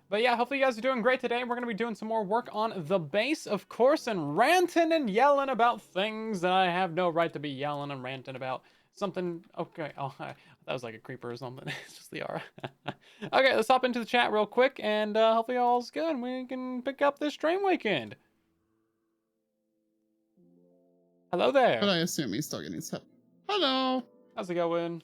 But yeah, hopefully you guys are doing great today. We're going to be doing some more work on the bass, of course, and ranting and yelling about things that I have no right to be yelling and ranting about. Something, okay, oh, that was like a creeper or something. It's just the aura. Okay, let's hop into the chat real quick, and hopefully all's good, and we can pick up this stream weekend. Hello But there. I assume he's still getting stuff. Hello. How's it going?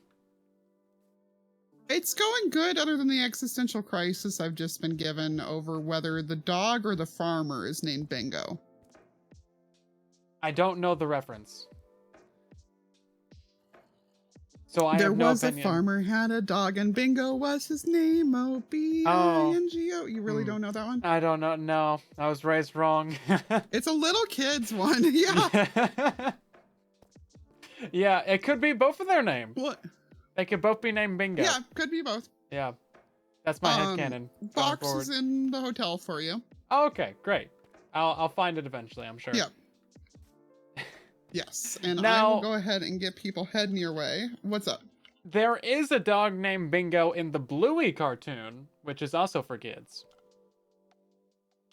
It's going good, other than the existential crisis I've just been given over whether the dog or the farmer is named Bingo. I don't know the reference. So I There have no was opinion. a farmer had a dog and Bingo was his name. O-B-I-N-G-O. You really don't know that one? I don't know. No, I was raised wrong. It's a little kid's one. Yeah. Yeah, it could be both of their names. What? They could both be named Bingo. Yeah, could be both. Yeah. That's my headcanon. Box is in the hotel for you. Oh, okay, great. I'll find it eventually, I'm sure. Yeah. Yes, and now, I will go ahead and get people heading your way. What's up? There is a dog named Bingo in the Bluey cartoon, which is also for kids.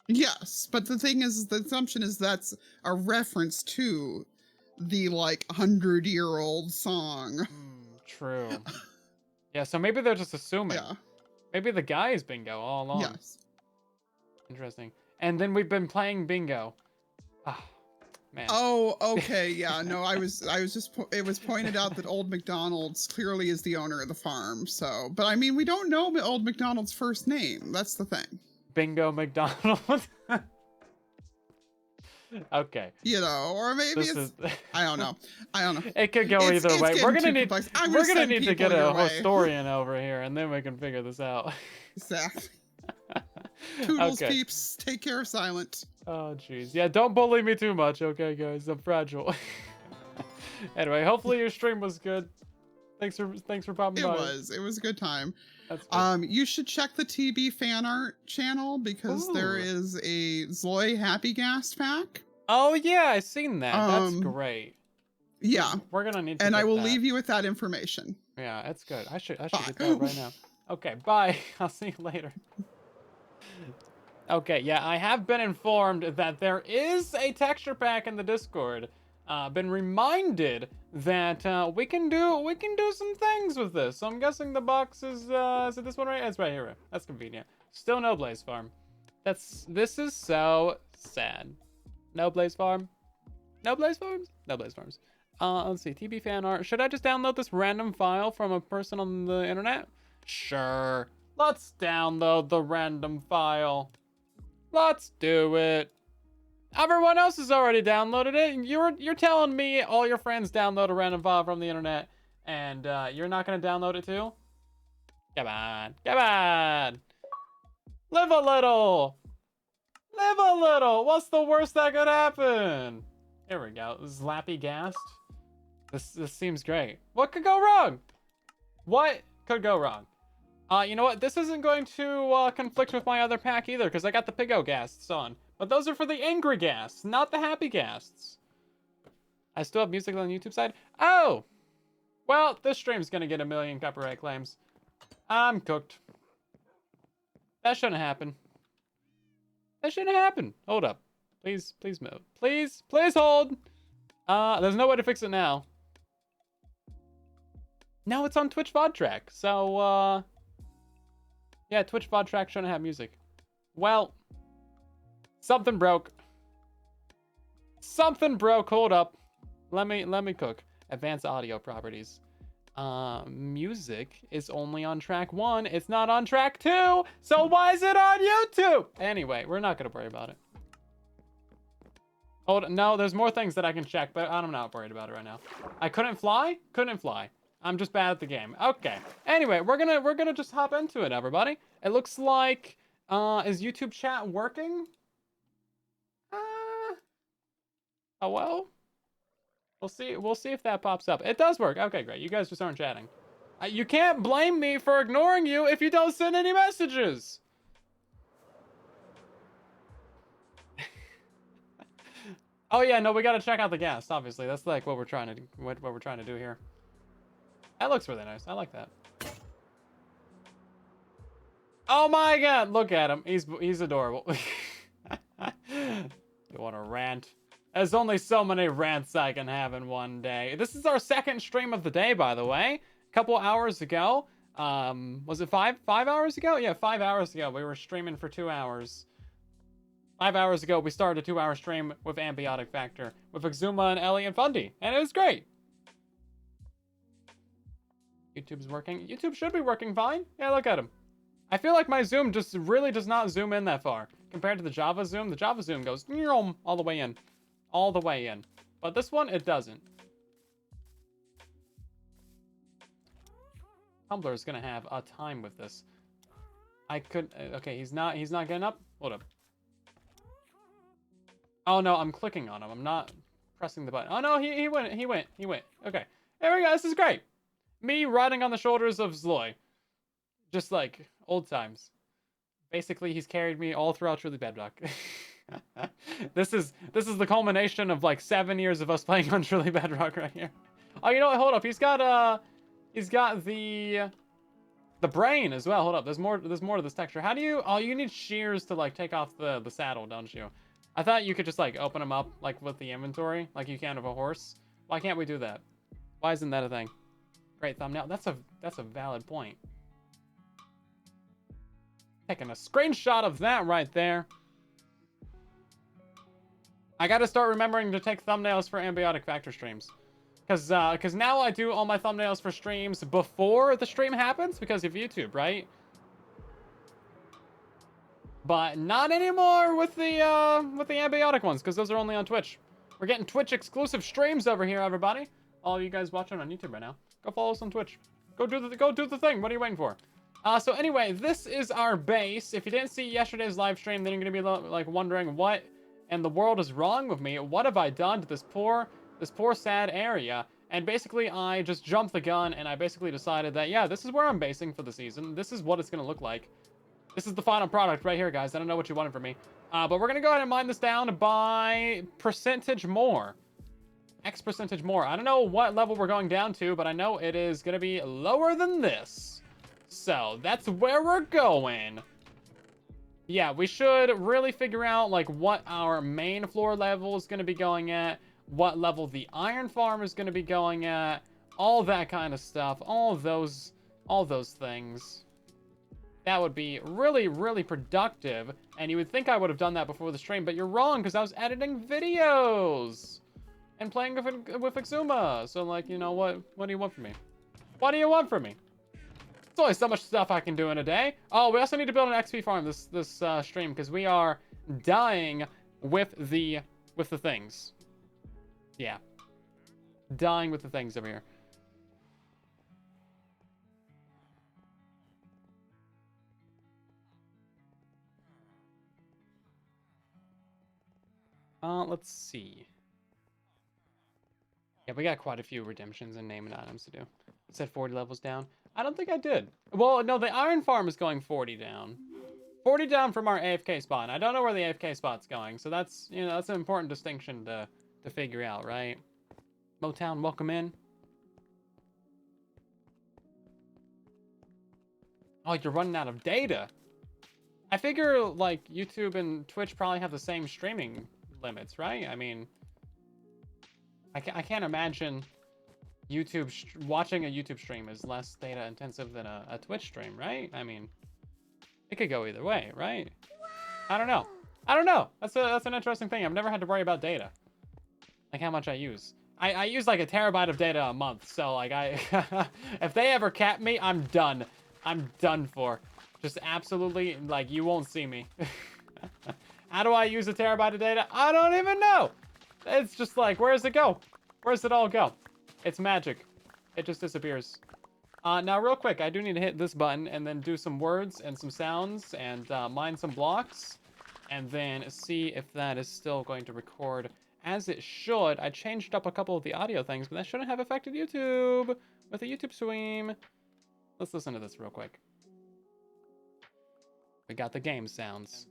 Yes, but the thing is, the assumption is that's a reference to the, like, 100-year-old song. True. Yeah, so maybe they're just assuming. Yeah. Maybe the guy is Bingo all along. Yes. Interesting. And then we've been playing bingo. Ah, man. Oh, okay. Yeah. No, I was just, it was pointed out that Old McDonald's clearly is the owner of the farm. So, but I mean, we don't know Old McDonald's first name. That's the thing. Bingo McDonald. Okay. You know, or maybe I don't know. I don't know. It could go either way. We're gonna need to get a historian over here, and then we can figure this out. Exactly. Toodles, okay. Peeps, take care of Silent. Oh, jeez. Yeah, don't bully me too much, okay, guys? I'm fragile. Anyway, hopefully your stream was good. Thanks for popping by. It was a good time. That's good. You should check the TB fan art channel because there is a Zoe Happy Gas pack. Oh yeah, I seen that. That's great. Yeah. We're gonna need to and I will leave you with that information. Yeah, that's good. I should get that right now. Okay, bye. I'll see you later. Okay, yeah, I have been informed that there is a texture pack in the Discord. Been reminded that we can do some things with this. So I'm guessing the box is it this one right? It's right here. That's convenient. Still no Blaze Farm. This is so sad. No Blaze Farm. No Blaze Farms? No Blaze Farms. Let's see. TB fan art. Should I just download this random file from a person on the internet? Sure. Let's download the random file. Let's do it. Everyone else has already downloaded it. You're telling me all your friends download a random file from the internet, and you're not gonna download it too? Come on, come on. Live a little. Live a little. What's the worst that could happen? Here we go. Slappy Gast. This seems great. What could go wrong? What could go wrong? You know what? This isn't going to conflict with my other pack either, because I got the Piggo Gasts on. But those are for the angry Gasts, not the happy Gasts. I still have music on the YouTube side. Oh! Well, this stream's gonna get 1 million copyright claims. I'm cooked. That shouldn't happen. That shouldn't happen. Hold up. Please move. Please hold! There's no way to fix it now. No, it's on Twitch VOD track. So, yeah, Twitch VOD track shouldn't have music. Well, something broke. Something broke. Hold up. Let me cook. Advanced audio properties. Music is only on track 1. It's not on track 2. So why is it on YouTube? Anyway, we're not gonna worry about it. Hold on. No, there's more things that I can check, but I'm not worried about it right now. I couldn't fly? Couldn't fly. I'm just bad at the game. Okay. Anyway, we're gonna just hop into it, everybody. It looks like is YouTube chat working? Oh well. We'll see if that pops up. It does work. Okay, great. You guys just aren't chatting. You can't blame me for ignoring you if you don't send any messages. Oh yeah, no, we gotta check out the gas. Obviously, that's like what we're trying to do here. That looks really nice. I like that. Oh my god, look at him. He's adorable. You want to rant? There's only so many rants I can have in one day. This is our second stream of the day, by the way. A couple hours ago. Was it 5 hours ago? Yeah, 5 hours ago. We were streaming for 2 hours. 5 hours ago, we started a 2-hour stream with Ambiotic Factor, with Exuma and Ellie and Fundy, and it was great. YouTube's working. YouTube should be working fine. Yeah, look at him. I feel like my zoom just really does not zoom in that far. Compared to the Java zoom, goes all the way in. All the way in. But this one, it doesn't. Tumblr is gonna have a time with this. I could, okay, he's not getting up? Hold up. Oh no, I'm clicking on him. I'm not pressing the button. Oh no, he went. Okay, there we go, this is great. Me riding on the shoulders of Zloy. Just like old times. Basically, he's carried me all throughout Truly Bedrock. This is the culmination of like 7 years of us playing on Truly Bedrock right here. Oh, you know what? Hold up. He's got the brain as well. Hold up. There's more to this texture. How do you? Oh, you need shears to like take off the saddle, don't you? I thought you could just like open them up like with the inventory, like you can of a horse. Why can't we do that? Why isn't that a thing? Great thumbnail. That's a valid point. Taking a screenshot of that right there. I gotta start remembering to take thumbnails for Ambiotic Factor streams. Cause now I do all my thumbnails for streams before the stream happens because of YouTube, right? But not anymore with the Ambiotic ones, because those are only on Twitch. We're getting Twitch exclusive streams over here, everybody. All you guys watching on YouTube right now, go follow us on Twitch. Go do the thing. What are you waiting for? So anyway, this is our base. If you didn't see yesterday's live stream, then you're gonna be like wondering what in the world is wrong with me. What have I done to this poor sad area? And basically, I just jumped the gun and I basically decided that, yeah, this is where I'm basing for the season. This is what it's gonna look like. This is the final product right here, guys. I don't know what you wanted from me. But we're gonna go ahead and mine this down by percentage more. X percentage more. I don't know what level we're going down to, but I know it is gonna be lower than this. So that's where we're going. Yeah, we should really figure out like what our main floor level is gonna be going at, what level the iron farm is gonna be going at, all that kind of stuff, all those things. That would be really, really productive, and you would think I would have done that before the stream, but you're wrong, because I was editing videos and playing with Exuma. So, like, you know, what do you want from me? What do you want from me? There's only so much stuff I can do in a day. Oh, we also need to build an XP farm this stream, because we are dying with the things. Yeah. Dying with the things over here. Let's see. Yeah, we got quite a few redemptions and naming items to do. It said 40 levels down. I don't think I did. Well, no, the iron farm is going 40 down. 40 down from our AFK spot. I don't know where the AFK spot's going, so that's, you know, that's an important distinction to figure out, right? Motown, welcome in. Oh, you're running out of data. I figure, like, YouTube and Twitch probably have the same streaming limits, right? I mean, I can't imagine watching a YouTube stream is less data intensive than a Twitch stream, right? I mean, it could go either way, right? I don't know. That's an interesting thing. I've never had to worry about data, like how much I use. I use like a terabyte of data a month, so like if they ever cap me, I'm done. I'm done for. Just absolutely, like, you won't see me. How do I use a terabyte of data? I don't even know. It's just like, where does it go? Where does it all go? It's magic. It just disappears. Now, real quick, I do need to hit this button and then do some words and some sounds and mine some blocks. And then see if that is still going to record as it should. I changed up a couple of the audio things, but that shouldn't have affected YouTube with the YouTube stream. Let's listen to this real quick. We got the game sounds.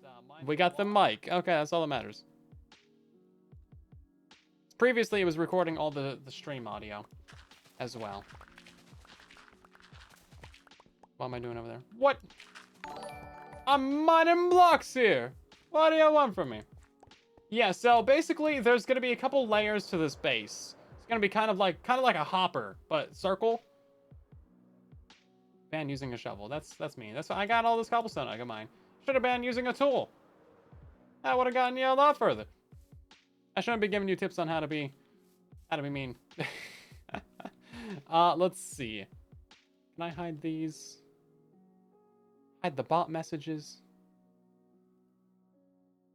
We got the mic. Okay, that's all that matters. Previously, it was recording all the stream audio as well. What am I doing over there? What? I'm mining blocks here. What do you want from me? Yeah, so basically there's gonna be a couple layers to this base. It's gonna be kind of like a hopper, but circle. Ban using a shovel. That's me. That's why I got all this cobblestone. I got mine. Should have been using a tool. That would have gotten you a lot further. I shouldn't be giving you tips on how to be mean. Let's see. Can I hide these? Hide the bot messages.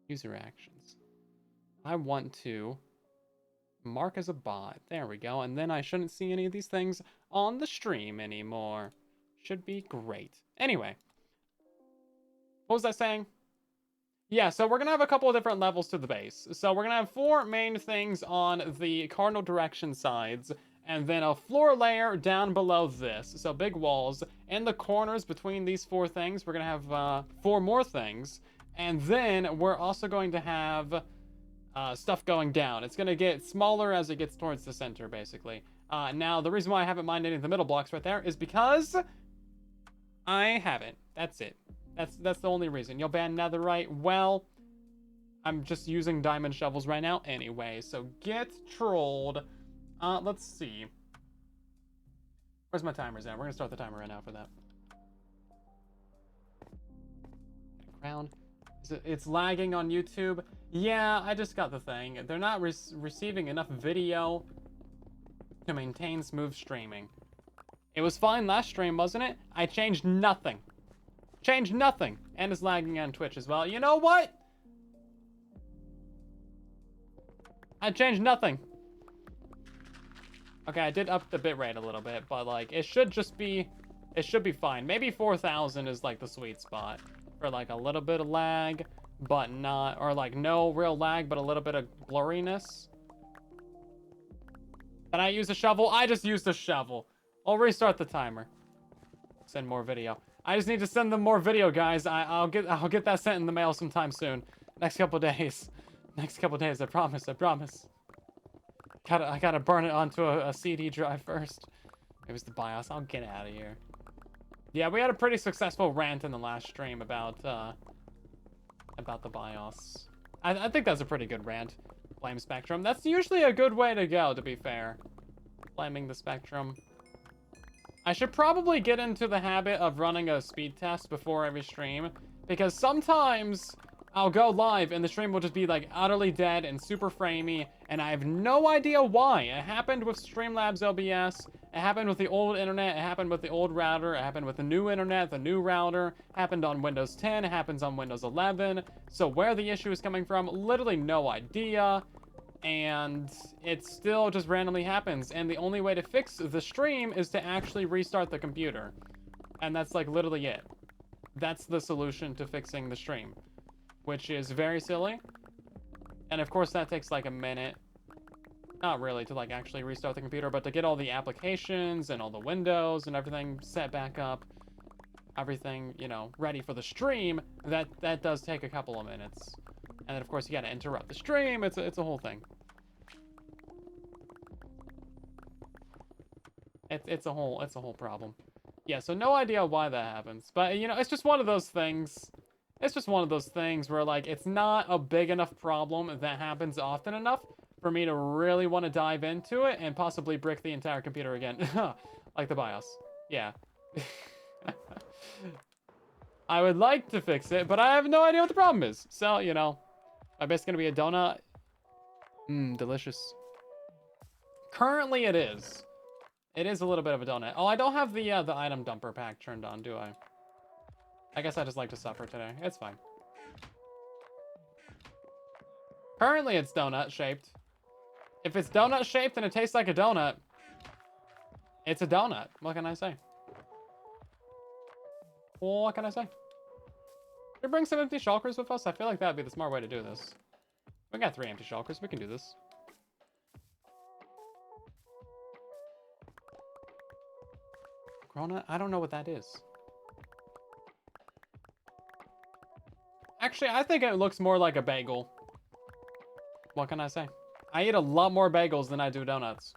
User actions. I want to mark as a bot. There we go. And then I shouldn't see any of these things on the stream anymore. Should be great. Anyway. What was I saying? Yeah, so we're going to have a couple of different levels to the base. So we're going to have 4 main things on the cardinal direction sides, and then a floor layer down below this. So big walls. In the corners between these 4 things, we're going to have 4 more things. And then we're also going to have stuff going down. It's going to get smaller as it gets towards the center, basically. Now, the reason why I haven't mined any of the middle blocks right there is because I haven't. That's it. That's the only reason. You'll ban netherite. Well, I'm just using diamond shovels right now anyway, so get trolled. Let's see. Where's my timers at? We're gonna start the timer right now for that. Crown. It's lagging on YouTube. Yeah, I just got the thing. They're not receiving enough video to maintain smooth streaming. It was fine last stream, wasn't it? I changed nothing. Changed nothing. And it's lagging on Twitch as well. You know what? I changed nothing. Okay, I did up the bitrate a little bit, but like it should be fine. Maybe 4,000 is like the sweet spot for like a little bit of lag, but not, or like no real lag, but a little bit of blurriness. Did I use a shovel? I just used a shovel. I'll restart the timer. Send more video. I just need to send them more video, guys. I'll get that sent in the mail sometime soon. Next couple days. Next couple days, I promise, I promise. I gotta burn it onto a CD drive first. It was the BIOS. I'll get out of here. Yeah, we had a pretty successful rant in the last stream about the BIOS. I think that's a pretty good rant. Blame Spectrum. That's usually a good way to go, to be fair. Blaming the Spectrum. I should probably get into the habit of running a speed test before every stream, because sometimes I'll go live and the stream will just be like utterly dead and super framey, and I have no idea why. It happened with Streamlabs OBS, it happened with the old internet, it happened with the old router, it happened with the new internet, the new router, it happened on Windows 10, it happens on Windows 11. So where the issue is coming from, literally no idea. And it still just randomly happens, and the only way to fix the stream is to actually restart the computer, and that's like literally it. That's the solution to fixing the stream, which is very silly, and of course that takes like a minute, not really to like actually restart the computer, but to get all the applications and all the windows and everything set back up, everything, you know, ready for the stream, that does take a couple of minutes. And then of course you gotta interrupt the stream. It's a whole thing. It's a whole problem. Yeah, so no idea why that happens. But you know, it's just one of those things. It's just one of those things where like it's not a big enough problem that happens often enough for me to really want to dive into it and possibly brick the entire computer again. Like the BIOS. Yeah. I would like to fix it, but I have no idea what the problem is. So, you know, my base gonna be a donut. Mmm, delicious. Currently it is. It is a little bit of a donut. Oh, I don't have the item dumper pack turned on, do I? I guess I just like to suffer today. It's fine. Currently it's donut shaped. If it's donut shaped and it tastes like a donut, it's a donut. What can I say? What can I say? Should we bring some empty shulkers with us? I feel like that'd be the smart way to do this. We got 3 empty shulkers. We can do this. Corona? I don't know what that is. Actually, I think it looks more like a bagel. What can I say? I eat a lot more bagels than I do donuts.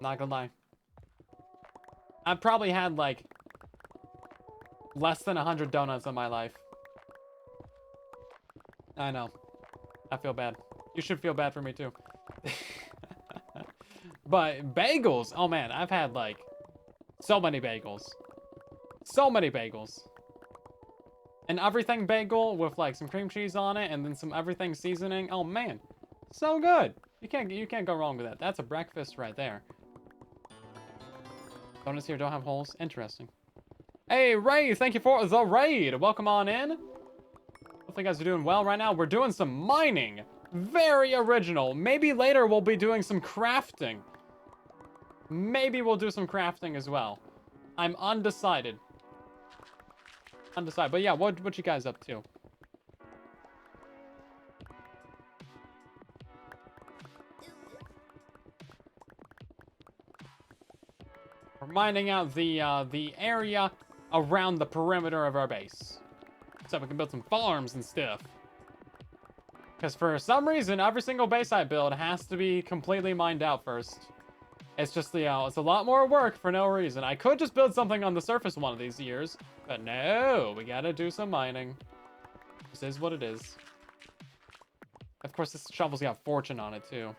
Not gonna lie. I've probably had like Less than 100 donuts in my life. I know. I feel bad. You should feel bad for me too. But bagels, oh man, I've had like so many bagels. So many bagels. An everything bagel with like some cream cheese on it and then some everything seasoning. Oh man, so good. You can't go wrong with that. That's a breakfast right there. Donuts here don't have holes. Interesting. Hey, Ray, thank you for the raid. Welcome on in. Hopefully you guys are doing well right now. We're doing some mining. Very original. Maybe later we'll be doing some crafting. Maybe we'll do some crafting as well. I'm undecided. Undecided. But yeah, what you guys up to? We're mining out the area around the perimeter of our base. So we can build some farms and stuff. Because for some reason, every single base I build has to be completely mined out first. It's just, it's a lot more work for no reason. I could just build something on the surface one of these years, but no, we gotta do some mining. This is what it is. Of course, this shovel's got fortune on it, too.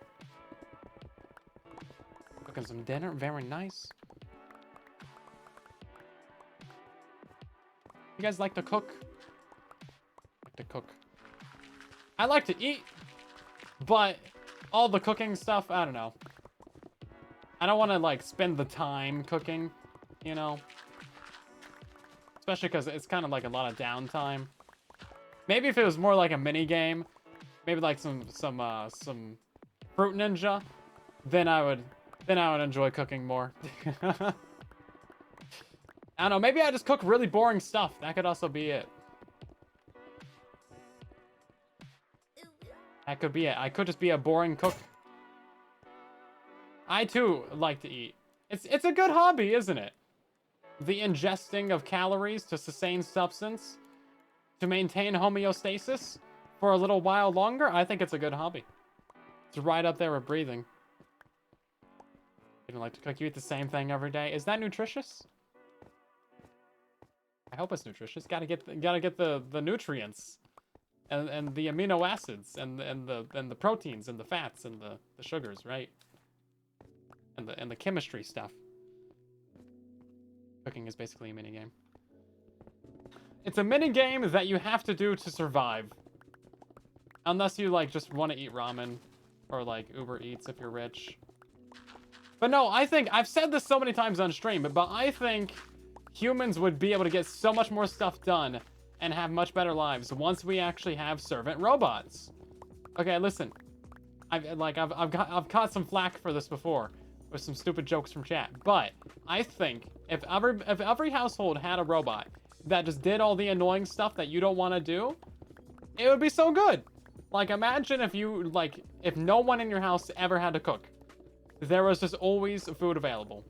Cooking some dinner, very nice. You guys like to cook? I like to eat, but all the cooking stuff, I don't know. I don't want to, like, spend the time cooking, you know? Especially because it's kind of like a lot of downtime. Maybe if it was more like a mini game, maybe like some Fruit Ninja, then I would enjoy cooking more. I don't know, maybe I just cook really boring stuff. That could also be it. That could be it. I could just be a boring cook. I too like to eat. It's a good hobby, isn't it? The ingesting of calories to sustain substance, to maintain homeostasis for a little while longer. I think it's a good hobby. It's right up there with breathing. You don't like to cook, you eat the same thing every day. Is that nutritious? I hope it's nutritious. Gotta get the nutrients. And the amino acids and the proteins and the fats and the sugars, right? And the chemistry stuff. Cooking is basically a mini game. It's a mini game that you have to do to survive. Unless you like just want to eat ramen or like Uber Eats if you're rich. But no, I think I've said this so many times on stream, but I think humans would be able to get so much more stuff done and have much better lives once we actually have servant robots. Okay, listen. I've caught some flack for this before with some stupid jokes from chat, but I think if every household had a robot that just did all the annoying stuff that you don't want to do, it would be so good. Like, imagine if if no one in your house ever had to cook. There was just always food available.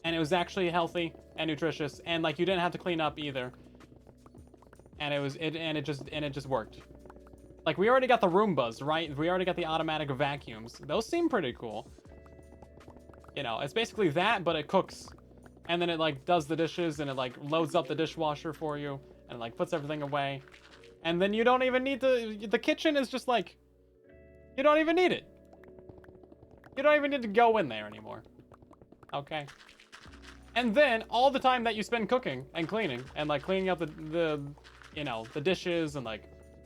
And it was actually healthy and nutritious, and like you didn't have to clean up either. And it just worked. Like, we already got the Roombas, right? We already got the automatic vacuums. Those seem pretty cool. You know, it's basically that, but it cooks. And then it, like, does the dishes, and it, like, loads up the dishwasher for you, and, like, puts everything away. And then you don't even need the kitchen is just, like, you don't even need it. You don't even need to go in there anymore. Okay? And then, all the time that you spend cooking and cleaning, and, like, cleaning up the dishes, and, like,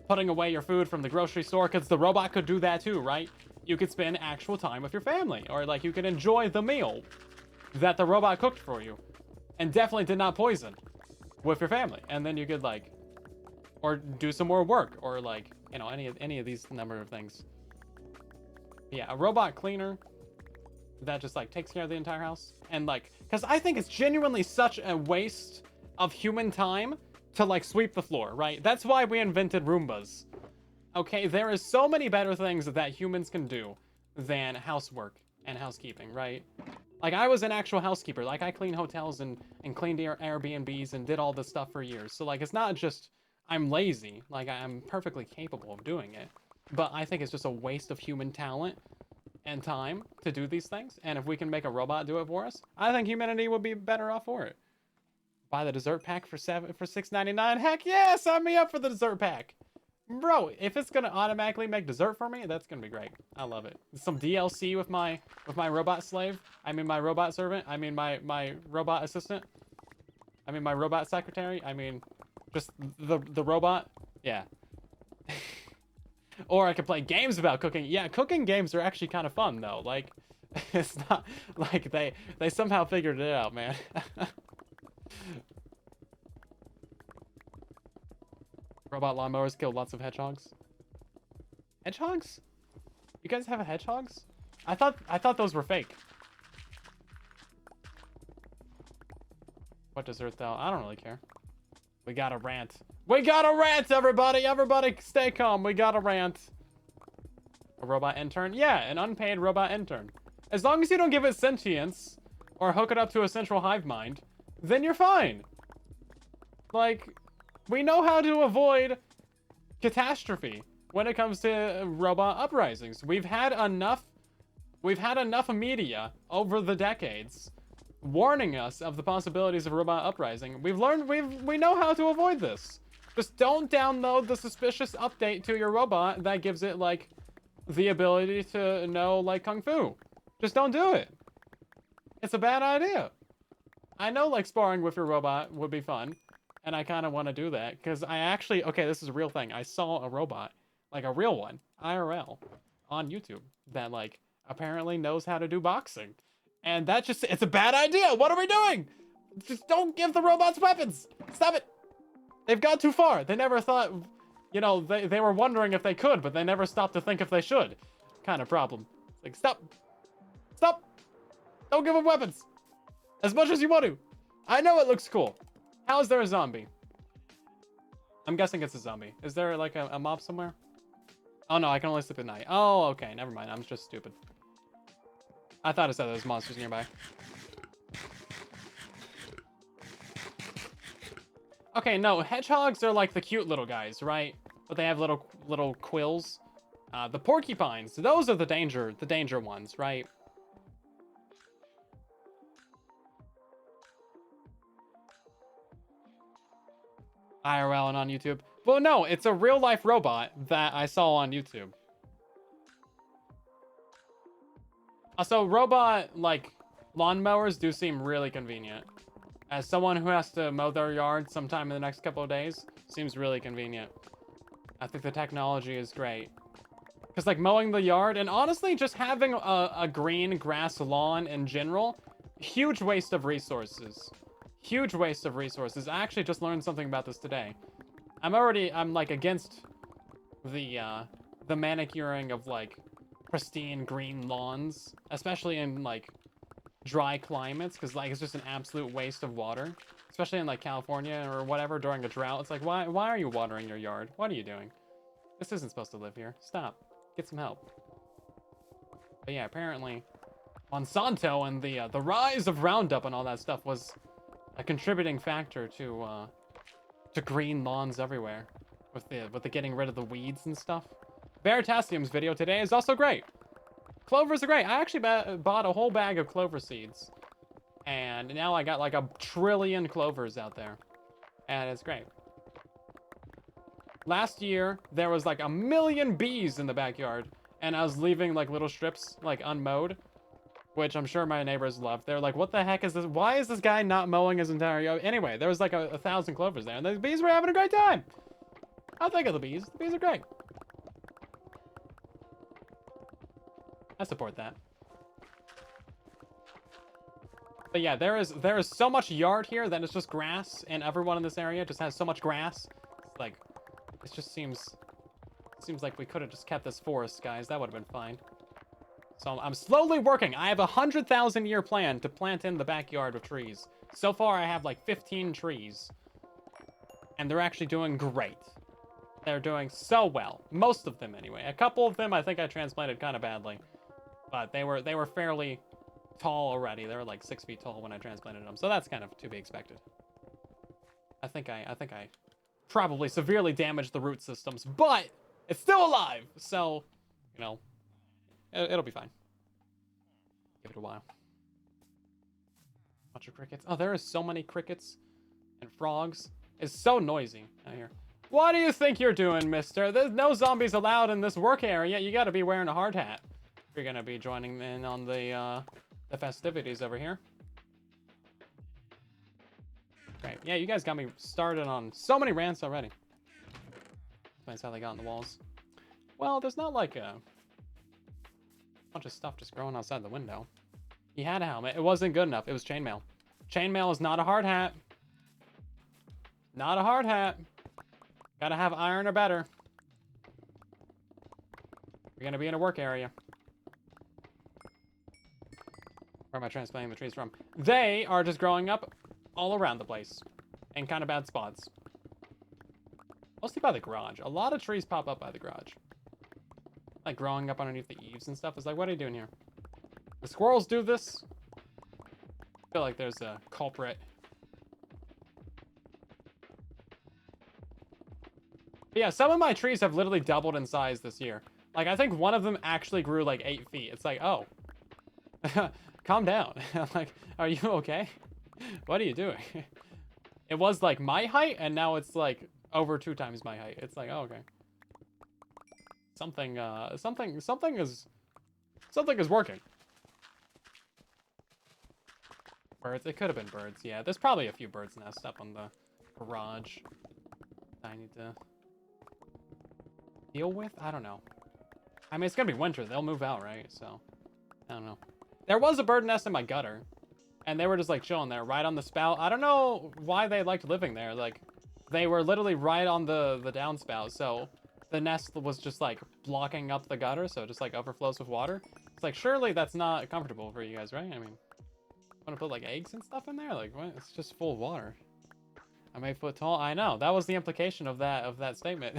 putting away your food from the grocery store, because the robot could do that too, right? You could spend actual time with your family, or, like, you could enjoy the meal that the robot cooked for you, and definitely did not poison with your family. And then you could, like, or do some more work, or, like, you know, any of these number of things. Yeah, a robot cleaner that just, like, takes care of the entire house. And, like, because I think it's genuinely such a waste of human time to, like, sweep the floor, right? That's why we invented Roombas. Okay, there is so many better things that humans can do than housework and housekeeping, right? Like, I was an actual housekeeper. Like, I cleaned hotels and cleaned Airbnbs and did all this stuff for years. So, like, it's not just I'm lazy. Like, I'm perfectly capable of doing it. But I think it's just a waste of human talent and time to do these things. And if we can make a robot do it for us, I think humanity would be better off for it. Buy the dessert pack for $6.99. Heck yeah, sign me up for the dessert pack. Bro, if it's gonna automatically make dessert for me, that's gonna be great. I love it. Some DLC with my robot slave. I mean my robot servant. I mean my robot assistant. I mean my robot secretary. I mean just the robot. Yeah. Or I could play games about cooking. Yeah, cooking games are actually kind of fun though. Like it's not like they somehow figured it out, man. Robot lawnmowers kill lots of hedgehogs. Hedgehogs? You guys have hedgehogs? I thought those were fake. What dessert though? I don't really care. We got a rant. We got a rant, everybody! Everybody stay calm. We got a rant. A robot intern? Yeah, an unpaid robot intern. As long as you don't give it sentience or hook it up to a central hive mind, then you're fine. Like, we know how to avoid catastrophe when it comes to robot uprisings. We've had enough media over the decades warning us of the possibilities of robot uprising. We know how to avoid this. Just don't download the suspicious update to your robot that gives it like the ability to know like kung fu. Just don't do it. It's a bad idea. I know like sparring with your robot would be fun, and I kind of want to do that because I actually, okay, this is a real thing. I saw a robot, like a real one, IRL, on YouTube that like apparently knows how to do boxing. And that just, it's a bad idea. What are we doing? Just don't give the robots weapons. Stop it. They've gone too far. They never thought, you know, they were wondering if they could, but they never stopped to think if they should. Kind of problem. Like, stop. Stop. Don't give them weapons. As much as you want to. I know it looks cool. How is there a zombie? I'm guessing it's a zombie. Is there like a mob somewhere? Oh no, I can only sleep at night. Oh, okay. Never mind. I'm just stupid. I thought it said there was monsters nearby. Okay, no, hedgehogs are like the cute little guys, right? But they have little quills. The porcupines, those are the danger ones, right? IRL and on YouTube. Well, no, it's a real life robot that I saw on YouTube. Also, robot, like, lawnmowers do seem really convenient. As someone who has to mow their yard sometime in the next couple of days, seems really convenient. I think the technology is great. Because, like, mowing the yard, and honestly, just having a green grass lawn in general, huge waste of resources. Huge waste of resources. I actually just learned something about this today. I'm, like, against the manicuring of, like, pristine green lawns, especially in like dry climates, because like it's just an absolute waste of water, especially in like California or whatever during a drought. It's like, why are you watering your yard? What are you doing? This isn't supposed to live here. Stop. Get some help. But yeah, apparently Monsanto and the rise of Roundup and all that stuff was a contributing factor to green lawns everywhere with the getting rid of the weeds and stuff. Veritasium's video today is also great. Clovers are great. I actually bought a whole bag of clover seeds. And now I got like 1 trillion clovers out there. And it's great. Last year, there was like 1 million bees in the backyard. And I was leaving like little strips like unmowed. Which I'm sure my neighbors loved. They're like, what the heck is this? Why is this guy not mowing his entire yard? Anyway, there was like 1,000 clovers there. And the bees were having a great time. I'll think of the bees. The bees are great. I support that. But yeah, there is so much yard here that it's just grass, and everyone in this area just has so much grass. It's like, it just seems like we could have just kept this forest, guys. That would have been fine. So I'm slowly working. I have 100,000 year plan to plant in the backyard with trees. So far, I have like 15 trees, and they're actually doing great. They're doing so well. Most of them, anyway. A couple of them, I think I transplanted kind of badly. But they were fairly tall already. They were like 6 feet tall when I transplanted them, so that's kind of to be expected. I think I probably severely damaged the root systems, but it's still alive, so you know it'll be fine. Give it a while. Bunch of crickets. Oh, there are so many crickets. and frogs. It's so noisy out here. What do you think you're doing, mister? There's no zombies allowed in this work area. You gotta be wearing a hard hat if you're gonna be joining in on the festivities over here. Great. Yeah, you guys got me started on so many rants already. That's how they got in the walls. Well, there's not like a bunch of stuff just growing outside the window. He had a helmet. It wasn't good enough. It was chainmail. Chainmail is not a hard hat. Not a hard hat. Gotta have iron or better. You're gonna be in a work area. Where am I transplanting the trees from? They are just growing up all around the place. In kind of bad spots. Mostly by the garage. A lot of trees pop up by the garage. Like growing up underneath the eaves and stuff. It's like, what are you doing here? The squirrels do this. I feel like there's a culprit. But yeah, some of my trees have literally doubled in size this year. Like, I think one of them actually grew like 8 feet. It's like, oh. Calm down. I'm like, are you okay? What are you doing? It was like my height, and now it's like over 2 times my height. It's like, oh, okay. Something is working. Birds. It could have been birds. Yeah, there's probably a few birds' nests up on the garage. I need to deal with? I don't know. I mean, it's gonna be winter. They'll move out, right? So, I don't know. There was a bird nest in my gutter, and they were just like chilling there, right on the spout. I don't know why they liked living there. Like, they were literally right on the downspout, so the nest was just like blocking up the gutter, so it just like overflows with water. It's like, surely that's not comfortable for you guys, right? I mean, want to put like eggs and stuff in there? Like, what? It's just full of water. I'm 8 foot tall. I know. That was the implication of that statement.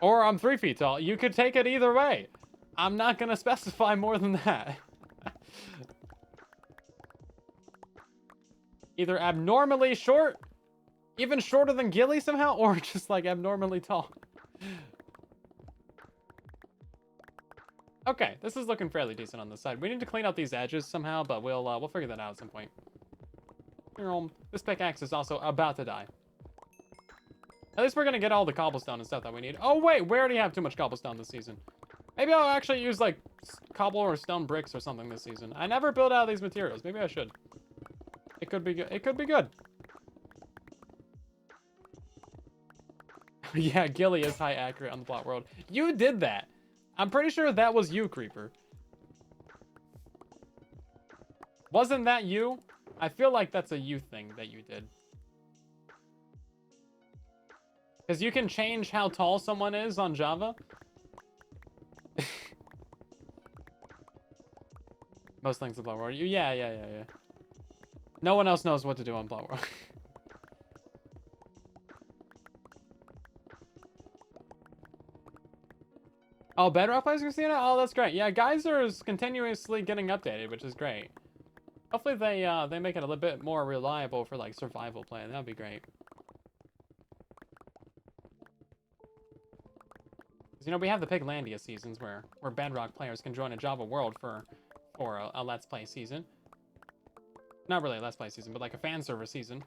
Or I'm 3 feet tall. You could take it either way. I'm not gonna specify more than that. Either abnormally short, even shorter than Gilly somehow, or just like abnormally tall. Okay, this is looking fairly decent on this side. We need to clean out these edges somehow, but we'll figure that out at some point. This pickaxe is also about to die. At least we're gonna get all the cobblestone and stuff that we need. Oh wait, we already have too much cobblestone this season. Maybe I'll actually use like cobble or stone bricks or something this season. I never build out these materials. Maybe I should. It could be good. It could be good. Yeah, Gilly is high accurate on the plot world. You did that. I'm pretty sure that was you, Creeper. Wasn't that you? I feel like that's a you thing that you did. Because you can change how tall someone is on Java. Most things in Plot World. Yeah. No one else knows what to do on Plot World. Oh, Bedrock plays Christina? Oh, that's great. Yeah, Geyser is continuously getting updated, which is great. Hopefully they make it a little bit more reliable for like survival play. That would be great. You know, we have the Piglandia seasons where Bedrock players can join a Java world for a Let's Play season. Not really a Let's Play season, but like a fan server season.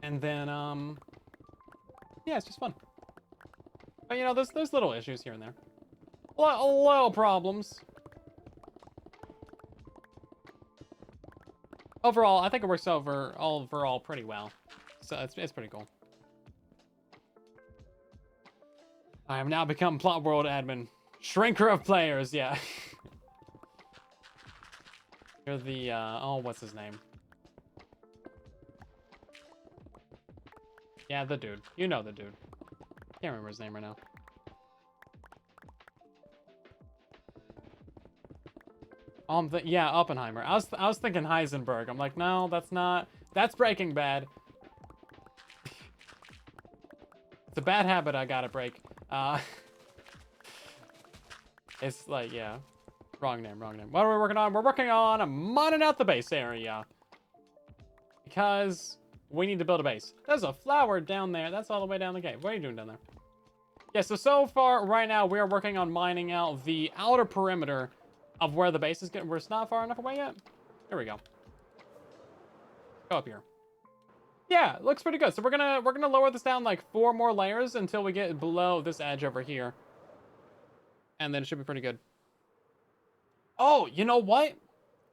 And then, yeah, it's just fun. But, you know, there's little issues here and there. Little problems. Overall, I think it works overall pretty well. So it's pretty cool. I have now become Plot World admin. Shrinker of players, yeah. You're the, oh, what's his name? Yeah, the dude. You know the dude. Can't remember his name right now. Yeah, Oppenheimer. I was thinking Heisenberg. I'm like, no, that's not. That's Breaking Bad. It's a bad habit I gotta break. It's like, yeah. Wrong name. What are we working on? We're working on mining out the base area. Because we need to build a base. There's a flower down there. That's all the way down the cave. What are you doing down there? Yeah, so far, right now, we are working on mining out the outer perimeter of where the base is getting. We're not far enough away yet. There we go. Go up here. Yeah, it looks pretty good. So we're gonna lower this down like 4 more layers until we get below this edge over here. And then it should be pretty good. Oh, you know what?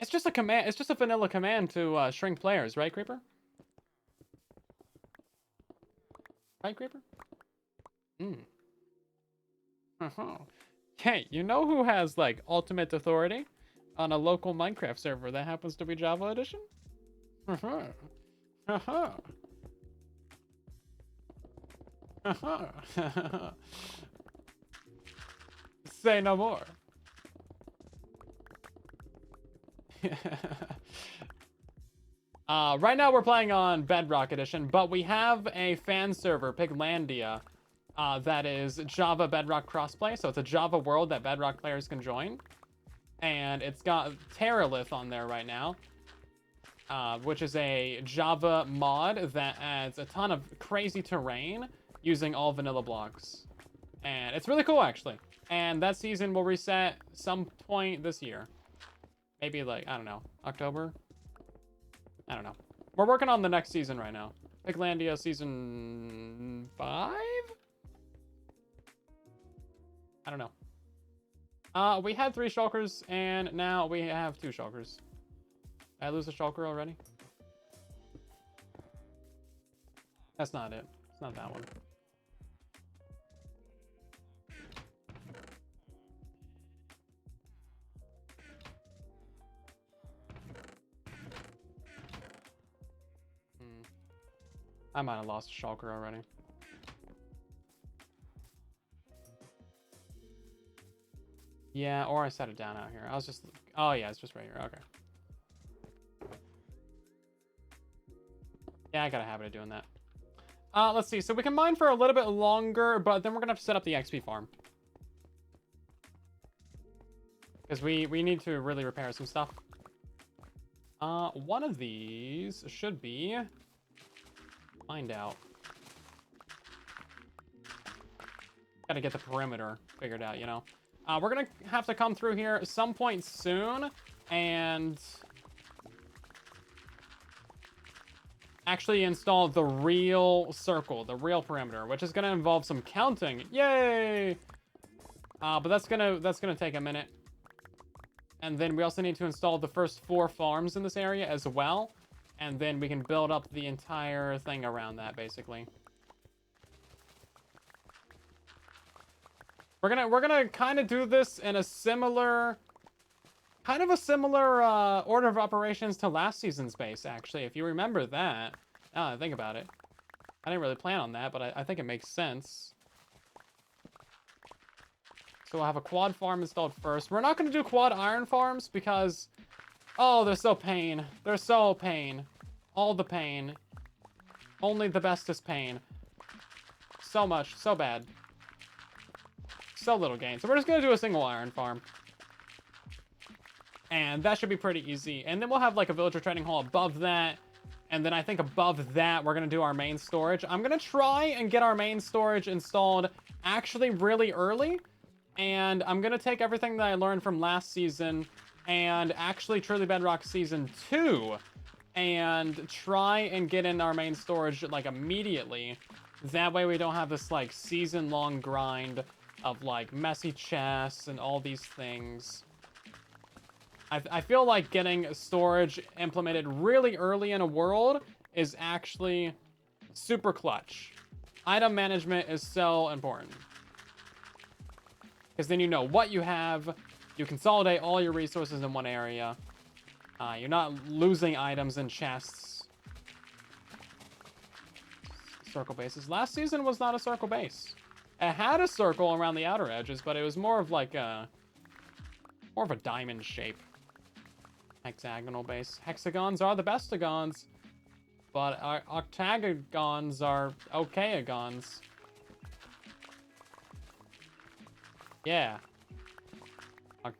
It's just a command. It's just a vanilla command to shrink players, right, Creeper? Right, Creeper? Hey, you know who has like ultimate authority on a local Minecraft server that happens to be Java Edition? Say no more. Right now we're playing on Bedrock Edition, but we have a fan server, Piglandia, that is Java Bedrock crossplay. So it's a Java world that Bedrock players can join. And it's got Terralith on there right now, which is a Java mod that adds a ton of crazy terrain using all vanilla blocks. And it's really cool, actually. And that season will reset some point this year. Maybe like, I don't know, October? I don't know. We're working on the next season right now. Piglandia season 5? I don't know. We had 3 shulkers, and now we have 2 shulkers. Did I lose a shulker already? That's not it. It's not that one. I might have lost a shulker already. Yeah, or I set it down out here. I was just... Oh, yeah, it's just right here. Okay. Yeah, I got a habit of doing that. Let's see. So we can mine for a little bit longer, but then we're going to have to set up the XP farm. Because we need to really repair some stuff. One of these should be... Find out. Gotta get the perimeter figured out, you know. We're gonna have to come through here at some point soon and actually install the real circle, the real perimeter, which is gonna involve some counting. Yay! But that's gonna take a minute. And then we also need to install the first 4 farms in this area as well. And then we can build up the entire thing around that, basically. We're gonna kind of do this in a similar, order of operations to last season's base, actually. If you remember that, now that I think about it, I didn't really plan on that, but I think it makes sense. So we'll have a quad farm installed first. We're not gonna do quad iron farms because. Oh, they're so pain. They're so pain. All the pain. Only the best is pain. So much. So bad. So little gain. So we're just going to do a single iron farm. And that should be pretty easy. And then we'll have like a villager trading hall above that. And then I think above that, we're going to do our main storage. I'm going to try and get our main storage installed actually really early. And I'm going to take everything that I learned from last season and actually Truly Bedrock Season 2 and try and get in our main storage like immediately. That way we don't have this like season-long grind of like messy chests and all these things. I feel like getting storage implemented really early in a world is actually super clutch. Item management is so important. Because then you know what you have. You consolidate all your resources in one area. You're not losing items in chests. Circle bases. Last season was not a circle base. It had a circle around the outer edges, but it was more of like a... more of a diamond shape. Hexagonal base. Hexagons are the bestagons. But our octagons are okayagons. Yeah.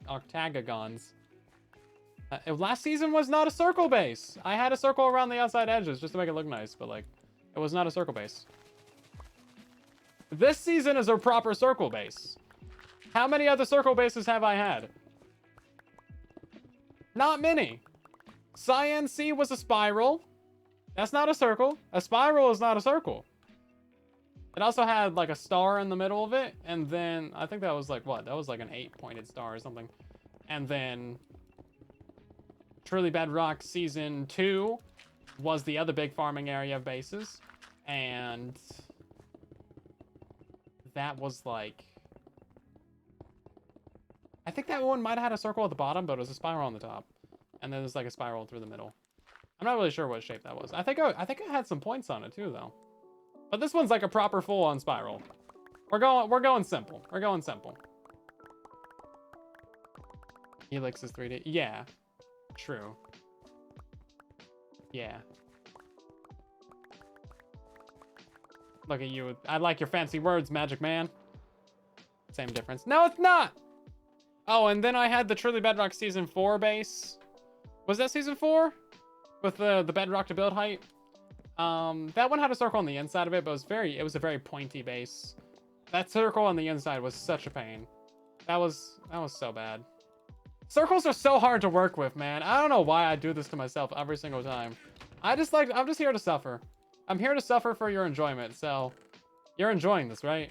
Octagons. Last season was not a circle base. I had a circle around the outside edges just to make it look nice, but like, it was not a circle base. This season is a proper circle base. How many other circle bases have I had? Not many. Cyan C was a spiral. That's not a circle. A spiral is not a circle. It also had like a star in the middle of it, and then I think that was like what? That was like an 8-pointed star or something. And then Truly Bedrock Season 2 was the other big farming area of bases, and that was like, I think that one might have had a circle at the bottom, but it was a spiral on the top, and then there's like a spiral through the middle. I'm not really sure what shape that was. I think it had some points on it too, though. But this one's like a proper full-on spiral. We're going simple. We're going simple. Helix is 3D. Yeah. True. Yeah. Look at you. I like your fancy words, Magic Man. Same difference. No, it's not! Oh, and then I had the Truly Bedrock Season 4 base. Was that Season 4? With the bedrock to build height? That one had a circle on the inside of it, but it was a very pointy base. That circle on the inside was such a pain. That was so bad. Circles are so hard to work with, man. I don't know why I do this to myself every single time. I'm just here to suffer. I'm here to suffer for your enjoyment, so you're enjoying this, right?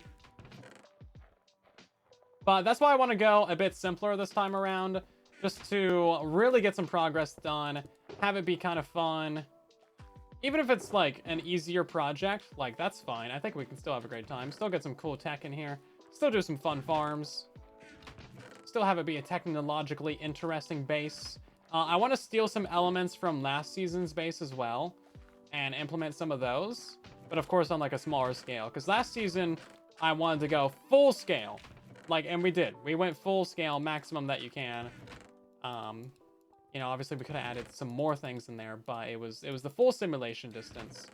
But that's why I want to go a bit simpler this time around, just to really get some progress done, have it be kind of fun. Even if it's like an easier project, like that's fine. I think we can still have a great time. Still get some cool tech in here. Still do some fun farms. Still have it be a technologically interesting base. I want to steal some elements from last season's base as well and implement some of those. But of course on like a smaller scale. Because last season, I wanted to go full scale. And we did. We went full scale, maximum that you can. You know, obviously we could have added some more things in there, but it was the full simulation distance.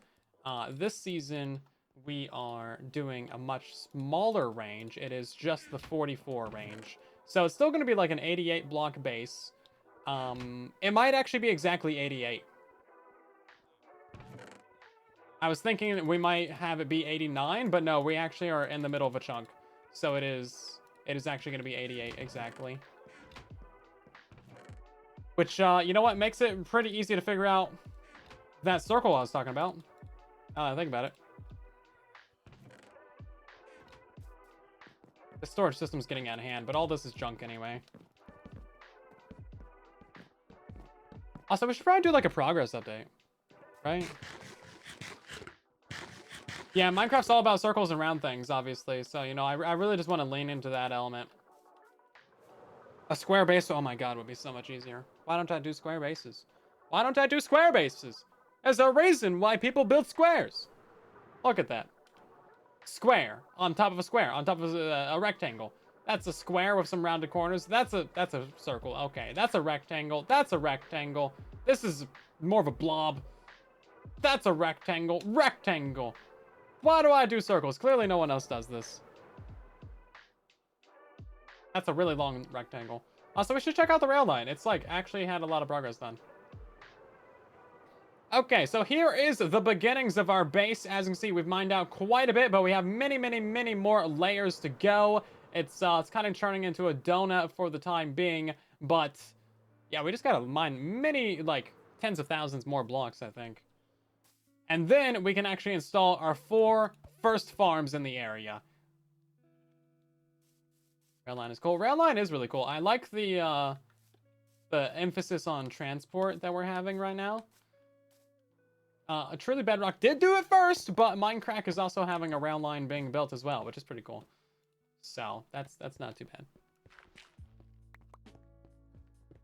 This season, we are doing a much smaller range. It is just the 44 range. So it's still going to be like an 88 block base. It might actually be exactly 88. I was thinking that we might have it be 89, but no, we actually are in the middle of a chunk. So it is actually going to be 88 exactly. Which, you know what, makes it pretty easy to figure out that circle I was talking about. Think about it. The storage system's getting out of hand, but all this is junk anyway. Also, we should probably do like a progress update, right? Yeah, Minecraft's all about circles and round things, obviously. So, you know, I really just want to lean into that element. A square base, oh my god, would be so much easier. Why don't I do square bases? Why don't I do square bases? There's a reason why people build squares. Look at that. Square on top of a square, on top of a rectangle. That's a square with some rounded corners. That's a circle. Okay, that's a rectangle. That's a rectangle. This is more of a blob. That's a rectangle. Rectangle. Why do I do circles? Clearly no one else does this. That's a really long rectangle. Also, we should check out the rail line. It's like actually had a lot of progress done. Okay, so here is the beginnings of our base. As you can see, we've mined out quite a bit, but we have many, many, many more layers to go. It's kind of turning into a donut for the time being, but yeah, we just gotta mine many, like, tens of thousands more blocks, I think. And then we can actually install our 4 first farms in the area. Rail line is cool. Rail line is really cool. I like the emphasis on transport that we're having right now. Truly Bedrock did do it first, but Minecraft is also having a rail line being built as well, which is pretty cool. So that's not too bad.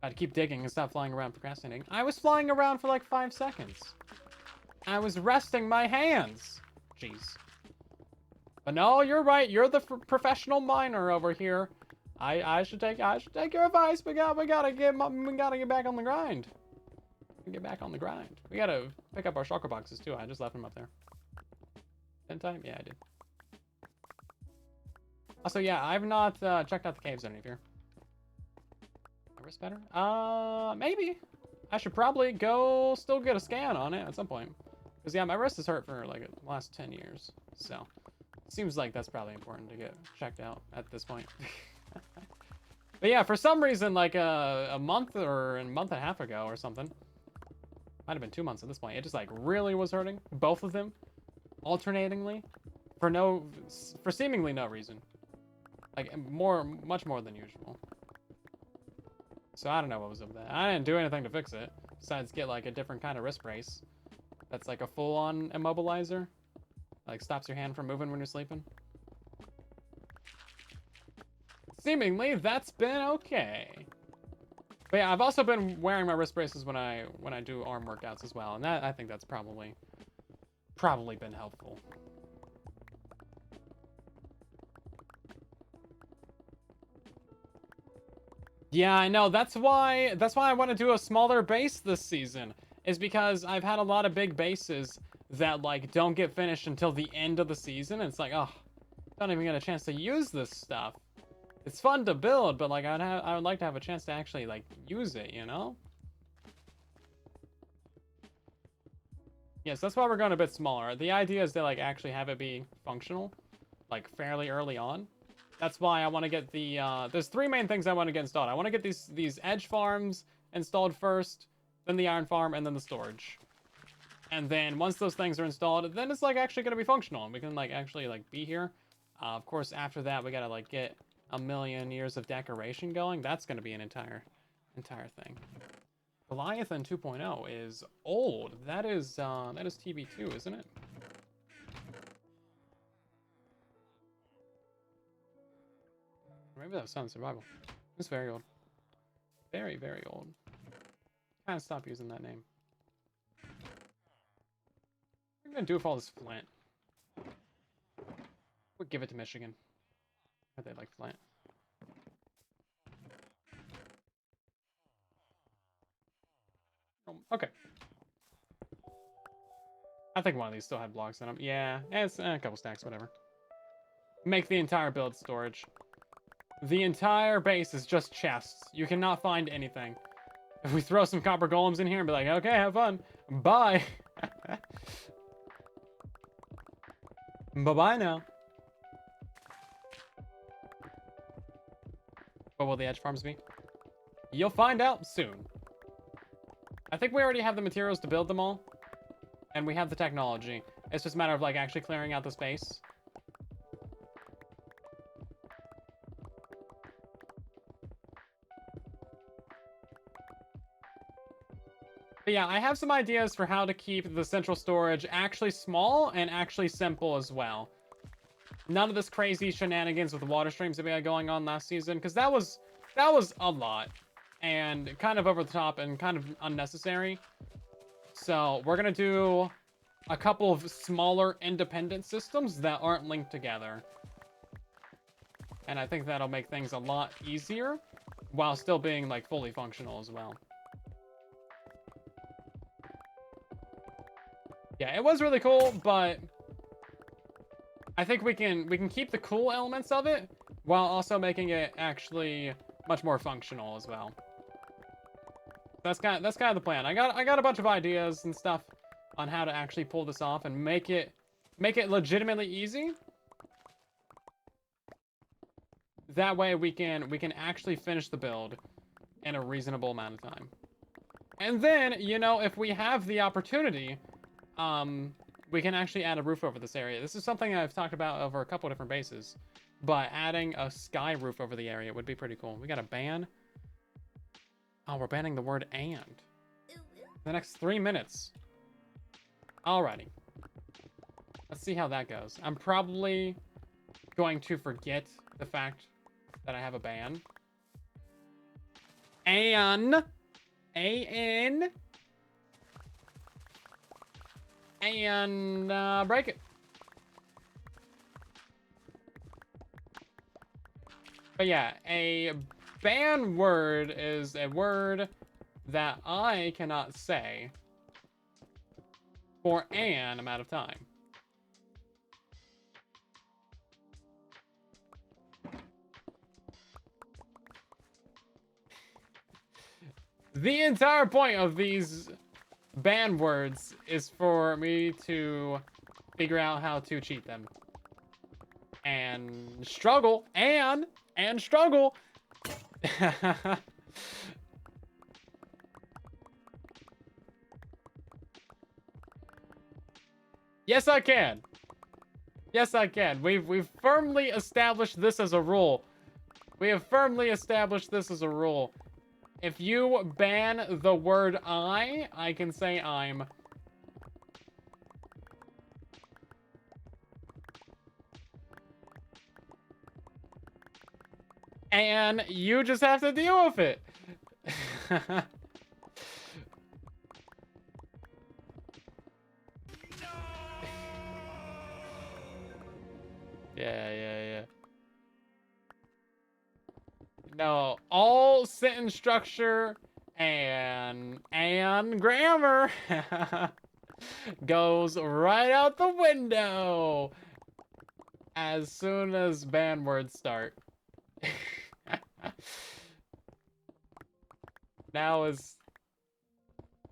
Gotta keep digging and stop flying around procrastinating. I was flying around for like 5 seconds. I was resting my hands. Jeez. But no, you're right. You're the professional miner over here. I should take your advice. We gotta get back on the grind. Get back on the grind. We gotta pick up our shulker boxes too. I just left them up there. Didn't I? Yeah, I did. Also, yeah, I've not checked out the caves any of here. My wrist better? Maybe. I should probably go still get a scan on it at some point. Because yeah, my wrist has hurt for like the last 10 years. So it seems like that's probably important to get checked out at this point. But yeah, for some reason, like a month or a month and a half ago or something, Might have been 2 months at this point. It just like really was hurting. Both of them, alternatingly, for seemingly no reason. Like much more than usual. So I don't know what was up with that. I didn't do anything to fix it besides get like a different kind of wrist brace. That's like a full-on immobilizer. Like stops your hand from moving when you're sleeping. Seemingly that's been okay. But yeah, I've also been wearing my wrist braces when I do arm workouts as well, and that I think that's probably been helpful. Yeah, I know. That's why I want to do a smaller base this season. Is because I've had a lot of big bases that like don't get finished until the end of the season. And it's like, oh, don't even get a chance to use this stuff. It's fun to build, but like I would like to have a chance to actually like use it, you know? Yes, that's why we're going a bit smaller. The idea is to like actually have it be functional, like fairly early on. That's why I want to get the there's 3 main things I want to get installed. I want to get these edge farms installed first, then the iron farm, and then the storage. And then once those things are installed, then it's like actually going to be functional and we can like actually like be here. Of course, after that we got to like get a million years of decoration going. That's going to be an entire thing. Goliathan 2.0 is old. That is TB2, isn't it? Maybe that was Sun Survival. It's very old. Very, very old. Kind of stop using that name. What are you gonna do with all this flint? We'll give it to Michigan. They like flint. Okay. I think one of these still had blocks in them. Yeah, it's a couple stacks, whatever. Make the entire build storage. The entire base is just chests. You cannot find anything. If we throw some copper golems in here and be like, okay, have fun. Bye. Bye-bye now. What will the edge farms be? You'll find out soon. I think we already have the materials to build them all. And we have the technology. It's just a matter of like actually clearing out the space. But yeah, I have some ideas for how to keep the central storage actually small and actually simple as well. None of this crazy shenanigans with the water streams that we had going on last season, because that was a lot and kind of over the top and kind of unnecessary. So we're gonna do a couple of smaller independent systems that aren't linked together. And I think that'll make things a lot easier while still being like fully functional as well. Yeah, it was really cool, but I think we can keep the cool elements of it while also making it actually much more functional as well. That's kind of the plan. I got a bunch of ideas and stuff on how to actually pull this off and make it legitimately easy. That way we can actually finish the build in a reasonable amount of time. And then, you know, if we have the opportunity, we can actually add a roof over this area. This is something I've talked about over a couple of different bases, but adding a sky roof over the area would be pretty cool. We got a ban. Oh, we're banning the word and. The next 3 minutes. Alrighty. Let's see how that goes. I'm probably going to forget the fact that I have a ban. And break it. But yeah, a ban word is a word that I cannot say for an amount of time. The entire point of these ban words is for me to figure out how to cheat them. And struggle, and struggle. Yes, I can. Yes, I can. We've firmly established this as a rule. We have firmly established this as a rule. If you ban the word I can say I'm. And you just have to deal with it. Yeah. No, all sentence structure and grammar goes right out the window as soon as banned words start. Now is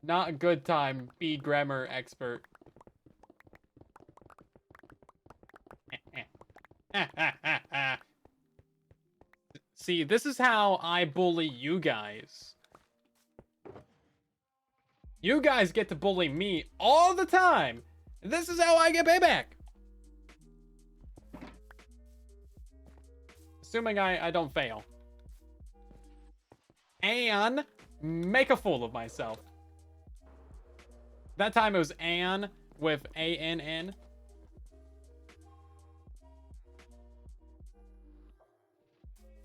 not a good time, be grammar expert. See, this is how I bully you guys. You guys get to bully me all the time. This is how I get payback. Assuming I don't fail. And make a fool of myself. That time it was Ann with A-N-N.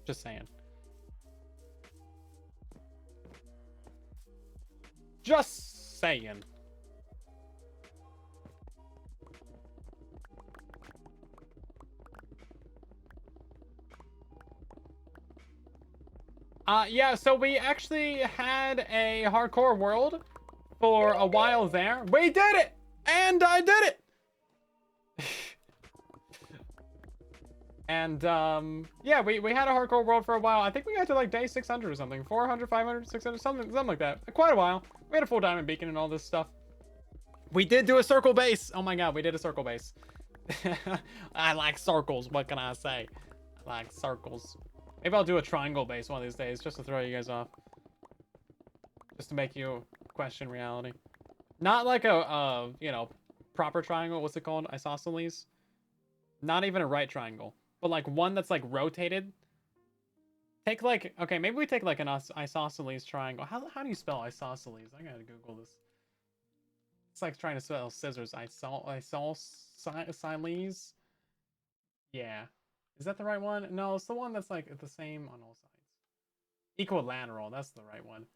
Just saying. Just saying. Yeah, so we actually had a hardcore world for a while there. We did it! And I did it! And, yeah, we had a hardcore world for a while. I think we got to, like, day 600 or something. 400, 500, 600, something like that. Quite a while. We had a full diamond beacon and all this stuff. We did do a circle base. Oh my god, we did a circle base. I like circles, what can I say? I like circles. Maybe I'll do a triangle base one of these days, just to throw you guys off. Just to make you question reality. Not like a, you know, proper triangle. What's it called? Isosceles? Not even a right triangle. But like one that's like rotated. Take like, okay, maybe we take like an isosceles triangle. How do you spell isosceles? I gotta Google this. It's like trying to spell scissors. Isosceles? Yeah. Is that the right one? No, it's the one that's like the same on all sides. Equilateral, that's the right one.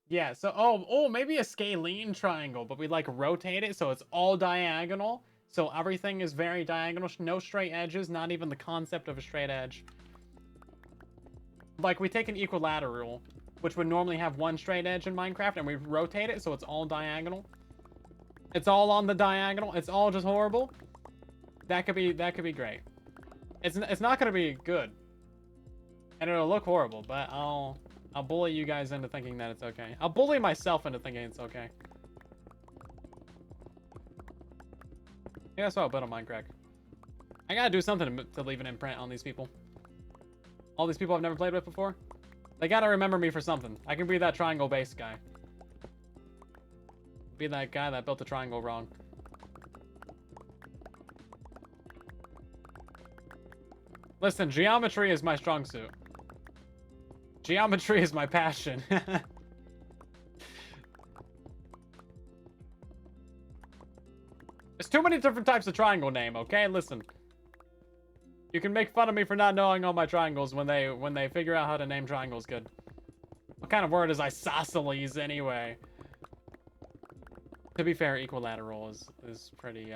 Yeah, so, oh, maybe a scalene triangle, but we like rotate it so it's all diagonal. So everything is very diagonal, no straight edges, not even the concept of a straight edge. Like we take an equilateral, which would normally have one straight edge in Minecraft, and we rotate it so it's all diagonal. It's all on the diagonal. It's all just horrible. That could be great. It's not gonna be good, and it'll look horrible. But I'll bully you guys into thinking that it's okay. I'll bully myself into thinking it's okay. Yeah, that's what I'll bet on Minecraft. I gotta do something to leave an imprint on these people. All these people I've never played with before. They gotta remember me for something. I can be that triangle base guy. Be that guy that built the triangle wrong. Listen, geometry is my strong suit. Geometry is my passion. There's too many different types of triangle name, okay? Listen. You can make fun of me for not knowing all my triangles when they figure out how to name triangles good. What kind of word is isosceles anyway? To be fair, equilateral is pretty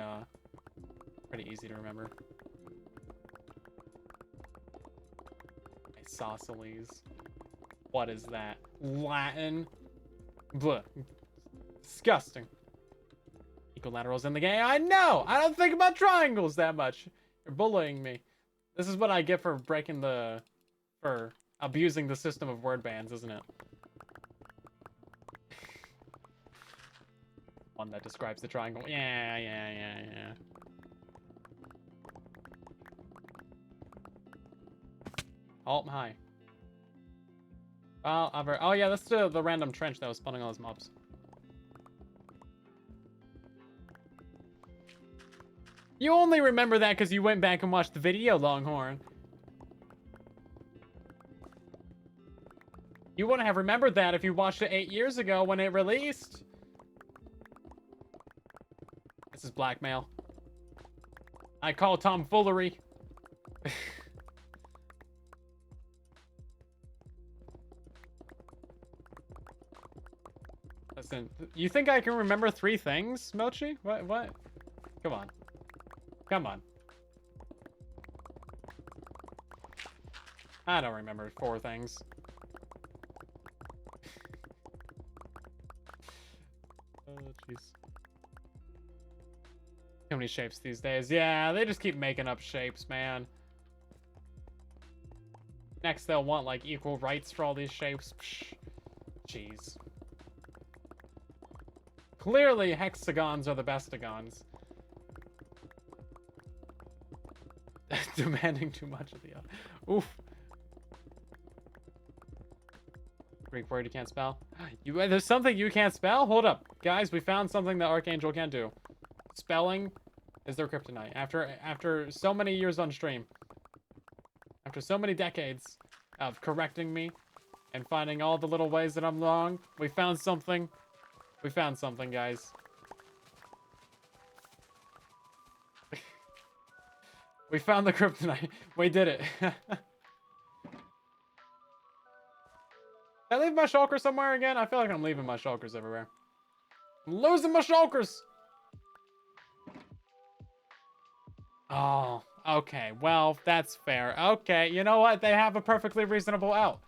easy to remember. Isosceles. What is that? Latin? Bleh. Disgusting. Equilaterals in the game. I know! I don't think about triangles that much. You're bullying me. This is what I get for for abusing the system of word bans, isn't it? One that describes the triangle. Yeah. Oh, hi. Oh yeah, that's the random trench that was spawning all those mobs. You only remember that because you went back and watched the video, Longhorn. You wouldn't have remembered that if you watched it 8 years ago when it released. This is blackmail. I call tomfoolery. Listen, you think I can remember 3 things, Mochi? What? Come on. Come on. I don't remember 4 things. Oh, jeez. Too many shapes these days. Yeah, they just keep making up shapes, man. Next, they'll want, like, equal rights for all these shapes. Psh, jeez. Clearly, hexagons are the bestagons. Demanding too much of the other. Oof. Greek word you can't spell. There's something you can't spell? Hold up. Guys, we found something that Archangel can't do. Spelling is their kryptonite. After so many years on stream. After so many decades of correcting me and finding all the little ways that I'm wrong, we found something. We found something, guys. We found the kryptonite. We did it. Did I leave my shulkers somewhere again? I feel like I'm leaving my shulkers everywhere. I'm losing my shulkers. Oh, okay. Well, that's fair. Okay, you know what? They have a perfectly reasonable out.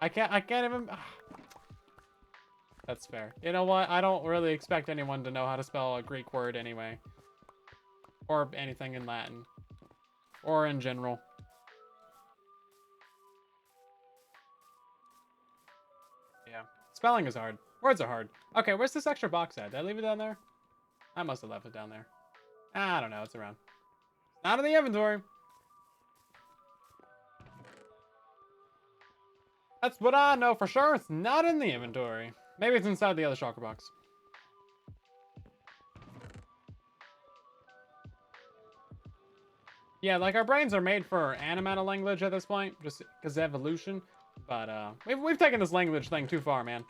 I can't even... That's fair. You know what? I don't really expect anyone to know how to spell a Greek word anyway. Or anything in Latin. Or in general. Yeah. Spelling is hard. Words are hard. Okay, where's this extra box at? Did I leave it down there? I must have left it down there. I don't know. It's around. Not in the inventory. That's what I know for sure. It's not in the inventory. Maybe it's inside the other shulker box. Yeah, like our brains are made for animata language at this point, just because evolution. But we've taken this language thing too far, man.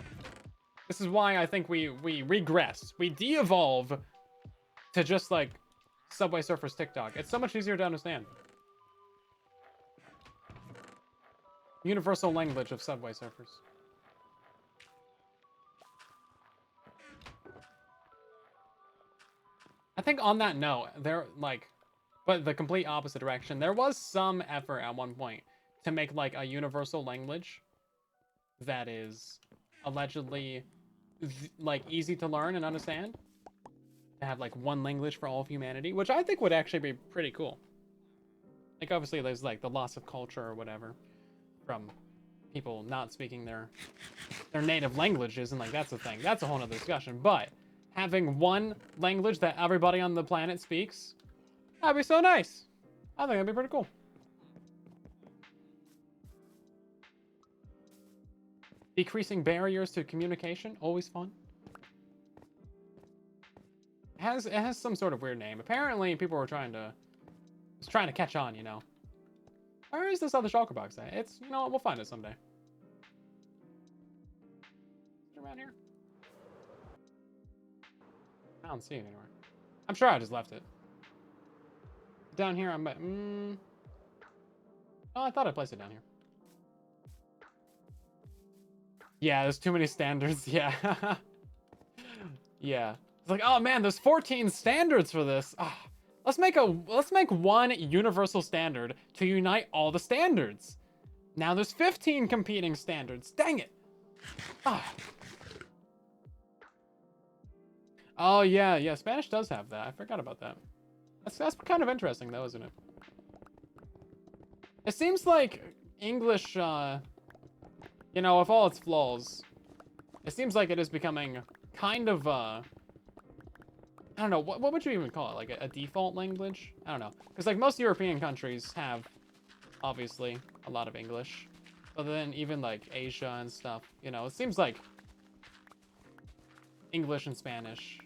This is why I think we regress. We de-evolve to just like Subway Surfers TikTok. It's so much easier to understand. Universal language of Subway Surfers. I think on that note, but the complete opposite direction, there was some effort at one point to make like a universal language that is allegedly like easy to learn and understand. To have like one language for all of humanity, which I think would actually be pretty cool. Like obviously there's like the loss of culture or whatever from people not speaking their native languages, and like that's a thing. That's a whole nother discussion. But having one language that everybody on the planet speaks, that'd be so nice. I think that'd be pretty cool. Decreasing barriers to communication, always fun. It has some sort of weird name. Apparently, people were trying to catch on, you know. Where is this other shulker box at? It's, you know what, we'll find it someday. Is it around here? I don't see it anywhere. I'm sure I just left it. Down here, oh, I thought I placed it down here. Yeah, there's too many standards. Yeah. Yeah. It's like, oh man, there's 14 standards for this. Oh, let's make one universal standard to unite all the standards. Now there's 15 competing standards. Dang it. Oh, oh yeah, Spanish does have that. I forgot about that. That's kind of interesting though, isn't it? It seems like English, you know, with all its flaws, it seems like it is becoming kind of, I don't know, what would you even call it? Like a default language? I don't know. Because like most European countries have, obviously, a lot of English. But then even like Asia and stuff, you know, it seems like English and Spanish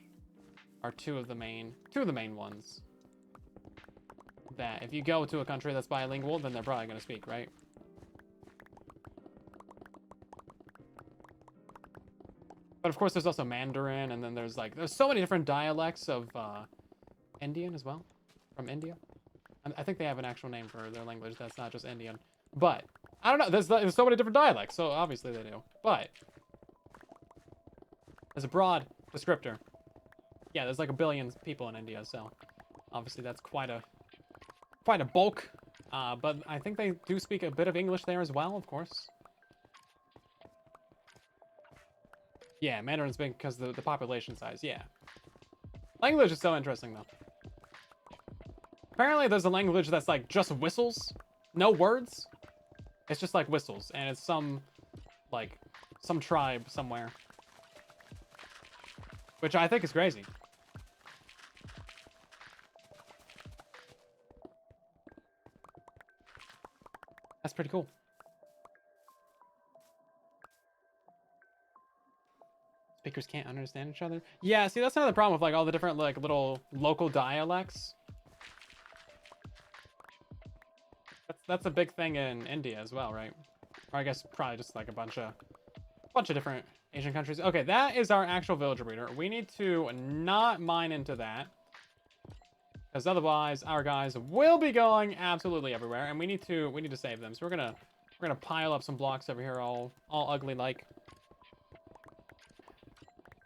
are two of the main ones. that if you go to a country that's bilingual, then they're probably going to speak, right? But of course, there's also Mandarin, and then there's so many different dialects of Indian as well, from India. I think they have an actual name for their language that's not just Indian. But I don't know. There's so many different dialects, so obviously they do. But as a broad descriptor, yeah, there's like 1 billion people in India, so obviously that's quite a bulk. But I think they do speak a bit of English there as well, of course. Yeah, Mandarin's big because the population size, yeah. Language is so interesting, though. Apparently, there's a language that's like just whistles, no words. It's just like whistles, and it's some tribe somewhere. Which I think is crazy. That's pretty cool. Speakers can't understand each other. Yeah, see, that's another problem with like all the different like little local dialects. That's a big thing in India as well, right? Or I guess probably just like a bunch of different Asian countries. Okay, that is our actual villager breeder. We need to not mine into that, because otherwise our guys will be going absolutely everywhere, and we need to save them. So we're gonna pile up some blocks over here, all ugly like.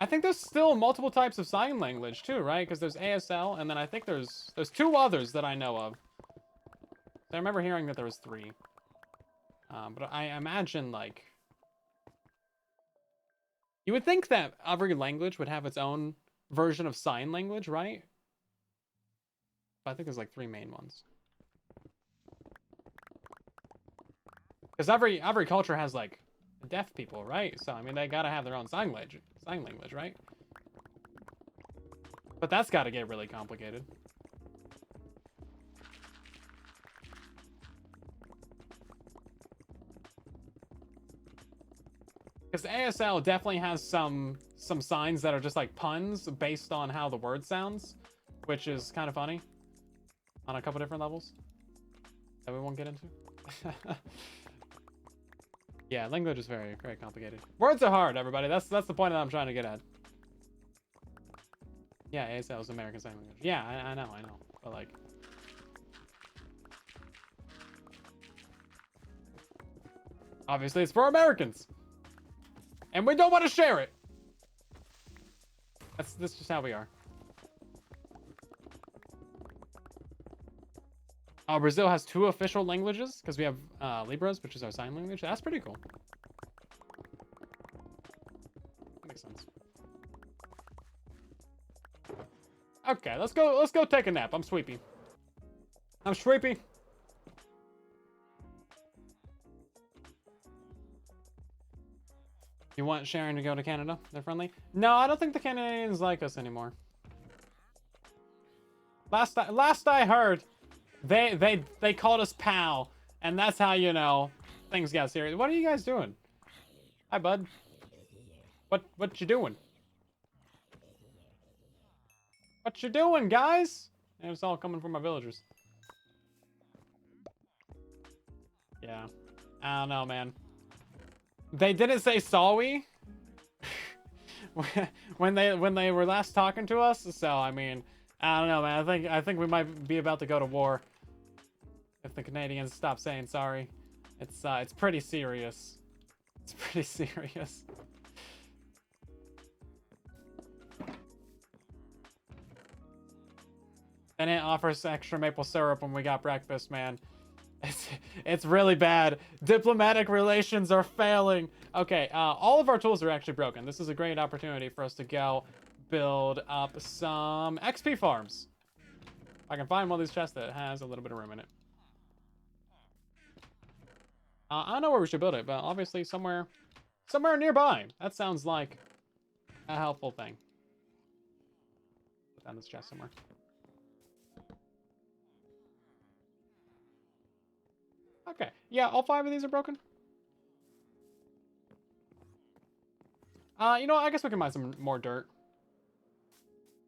I think there's still multiple types of sign language too, right? Because there's ASL, and then I think there's 2 others that I know of. I remember hearing that there was 3. But I imagine, like... You would think that every language would have its own version of sign language, right? But I think there's, like, 3 main ones. Because every culture has, like, deaf people, right? So, I mean, they gotta have their own sign language, right? But that's gotta get really complicated. Because ASL definitely has some signs that are just like puns based on how the word sounds, which is kind of funny on a couple different levels that we won't get into. Yeah, language is very, very complicated. Words are hard, everybody. That's the point that I'm trying to get at. Yeah, ASL is American Sign Language. Yeah, I know. But like... Obviously, it's for Americans. And we don't want to share it. That's just how we are. Brazil has 2 official languages because we have Libras, which is our sign language. That's pretty cool. That makes sense. Okay, let's go take a nap. I'm sleepy. You want Sharon to go to Canada? They're friendly? No, I don't think the Canadians like us anymore. Last I heard, they called us pal, and that's how, you know, things got serious. What are you guys doing? Hi, bud. What you doing? What you doing, guys? And it's all coming from my villagers. Yeah. I don't know, man. They didn't say sorry when they were last talking to us, so I mean, I don't know, man. I think we might be about to go to war if the Canadians stop saying sorry. It's pretty serious. It's pretty serious. They didn't offer us extra maple syrup when we got breakfast, man. It's really bad. Diplomatic relations are failing. Okay, all of our tools are actually broken. This is a great opportunity for us to go build up some XP farms. If I can find one of these chests that has a little bit of room in it. I don't know where we should build it, but obviously somewhere nearby. That sounds like a helpful thing. Put down this chest somewhere. Okay, yeah, all 5 of these are broken. You know what? I guess we can mine some more dirt.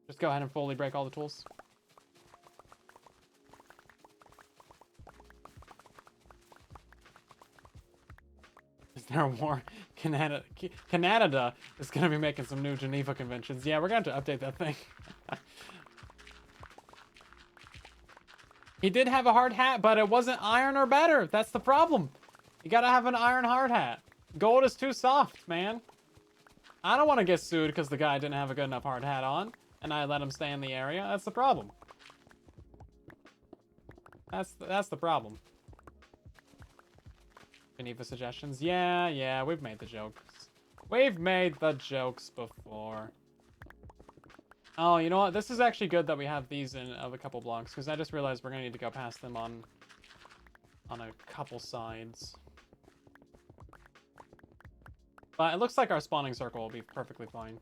Just go ahead and fully break all the tools. their war. Canada is gonna be making some new Geneva conventions. Yeah, we're gonna have to update that thing. He did have a hard hat, but it wasn't iron or better. That's the problem. You gotta have an iron hard hat. Gold is too soft, man. I don't want to get sued because the guy didn't have a good enough hard hat on, and I let him stay in the area. That's the problem. That's the problem. Geneva suggestions? Yeah, we've made the jokes. We've made the jokes before. Oh, you know what? This is actually good that we have these in of a couple blocks, because I just realized we're gonna need to go past them on a couple sides. But it looks like our spawning circle will be perfectly fine.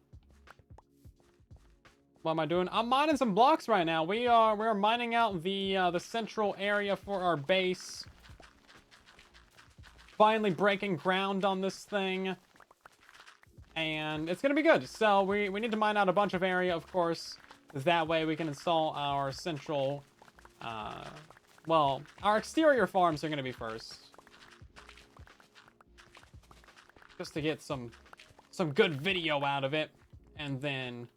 What am I doing? I'm mining some blocks right now. We're mining out the central area for our base. Finally breaking ground on this thing. And it's gonna be good. So we need to mine out a bunch of area, of course. That way we can install our central, well, our exterior farms are gonna be first. Just to get some good video out of it. And then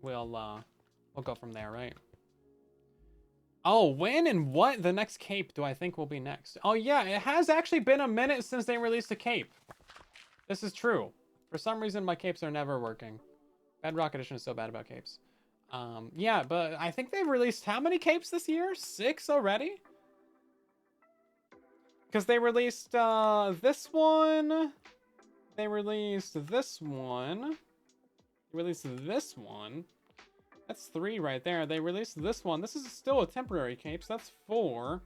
we'll go from there, right? Oh, when and what the next cape do I think will be next? Oh yeah, it has actually been a minute since they released a cape. This is true. For some reason, my capes are never working. Bedrock Edition is so bad about capes. Yeah, but I think they've released how many capes this year? 6 already? Because they released this one. They released this one. They released this one. That's 3 right there. They released this one. This is still a temporary cape, so that's 4.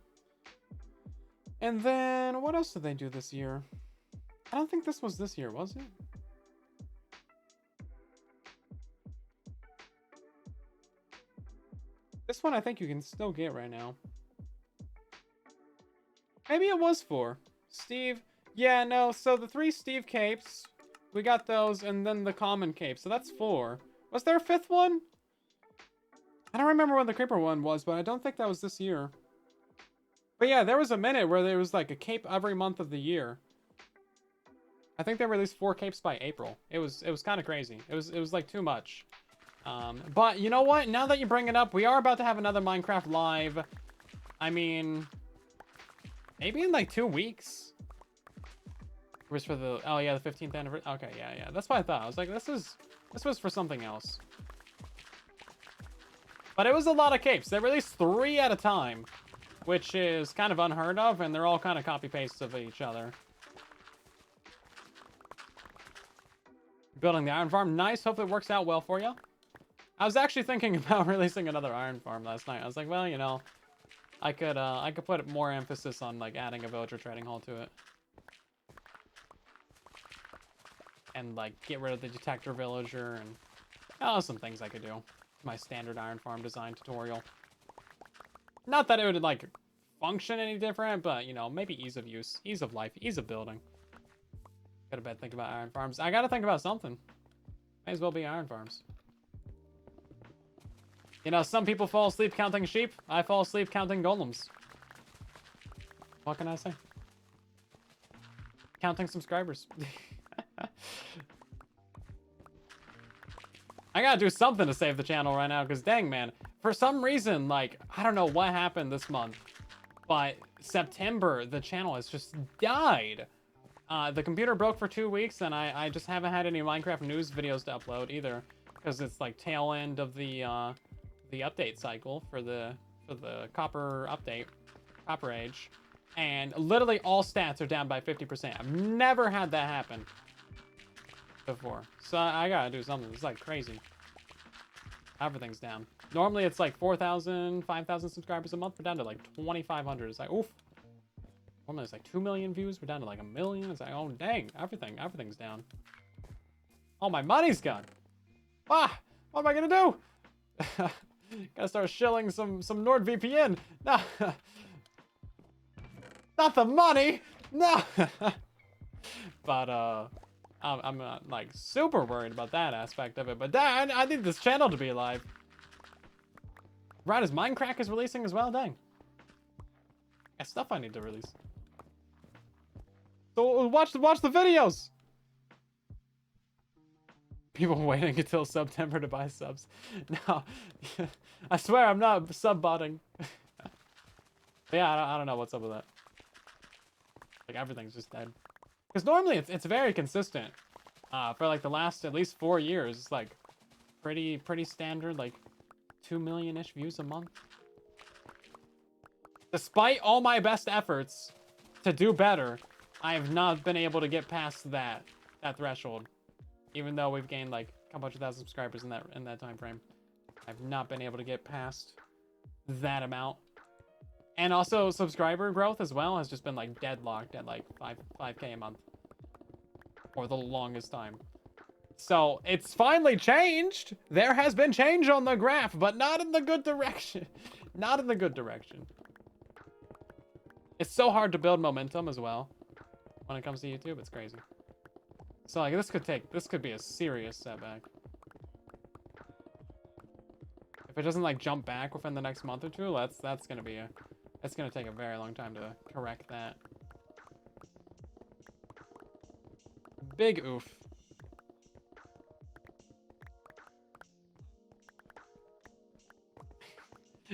And then, what else did they do this year? I don't think this was this year, was it? This one I think you can still get right now. Maybe it was 4. Steve. Yeah, no, so the 3 Steve capes, we got those, and then the common cape, so that's 4. Was there a 5th one? I don't remember when the creeper one was, but I don't think that was this year. But yeah, there was a minute where there was like a cape every month of the year. I think they released 4 capes by April. It was kind of crazy. It was like too much. But you know what? Now that you bring it up, we are about to have another Minecraft live. I mean, maybe in like 2 weeks. It was for the, oh yeah, the 15th anniversary. Okay, yeah. That's what I thought. I was like, this was for something else. But it was a lot of capes. They released 3 at a time, which is kind of unheard of, and they're all kind of copy-pastes of each other. Building the iron farm. Nice. Hope it works out well for you. I was actually thinking about releasing another iron farm last night. I was like, well, you know, I could put more emphasis on like adding a villager trading hall to it. And like get rid of the detector villager and some things I could do. My standard iron farm design tutorial. Not that it would like function any different, but you know, maybe ease of use, ease of life, ease of building. Gotta bet think about iron farms. I gotta think about something. May as well be iron farms. You know, some people fall asleep counting sheep. I fall asleep counting golems. What can I say? Counting subscribers. I gotta do something to save the channel right now, because dang, man. For some reason, like, I don't know what happened this month, but September, the channel has just died. The computer broke for 2 weeks, and I just haven't had any Minecraft news videos to upload either, because it's like tail end of the update cycle for the copper update, copper age, and literally all stats are down by 50%. I've never had that happen before, so I gotta do something. It's like crazy. Everything's down. Normally it's like 4,000, 5,000 subscribers a month. We're down to like 2,500. It's like, oof. Normally it's like 2 million views. We're down to like 1 million. It's like, oh dang, everything's down. All my money's gone. Ah, what am I gonna do? Gotta start shilling some NordVPN. No, not the money. No. But I'm not like super worried about that aspect of it. But dang, I need this channel to be alive. Right as Minecraft is releasing as well. Dang. Got stuff I need to release. So watch the videos. People waiting until September to buy subs. No, I swear I'm not sub-botting. Yeah, I don't know what's up with that. Like everything's just dead. Because normally it's very consistent. For like the last at least 4 years, it's like pretty standard, like 2 million-ish views a month. Despite all my best efforts to do better, I have not been able to get past that threshold. Even though we've gained like a couple hundred thousand subscribers in that time frame, I've not been able to get past that amount. And also subscriber growth as well has just been like deadlocked at like 5K a month for the longest time. So it's finally changed. There has been change on the graph, but not in the good direction. Not in the good direction. It's so hard to build momentum as well when it comes to YouTube. It's crazy. So like this could be a serious setback. If it doesn't like jump back within the next month or two, that's gonna be it's gonna take a very long time to correct that. Big oof.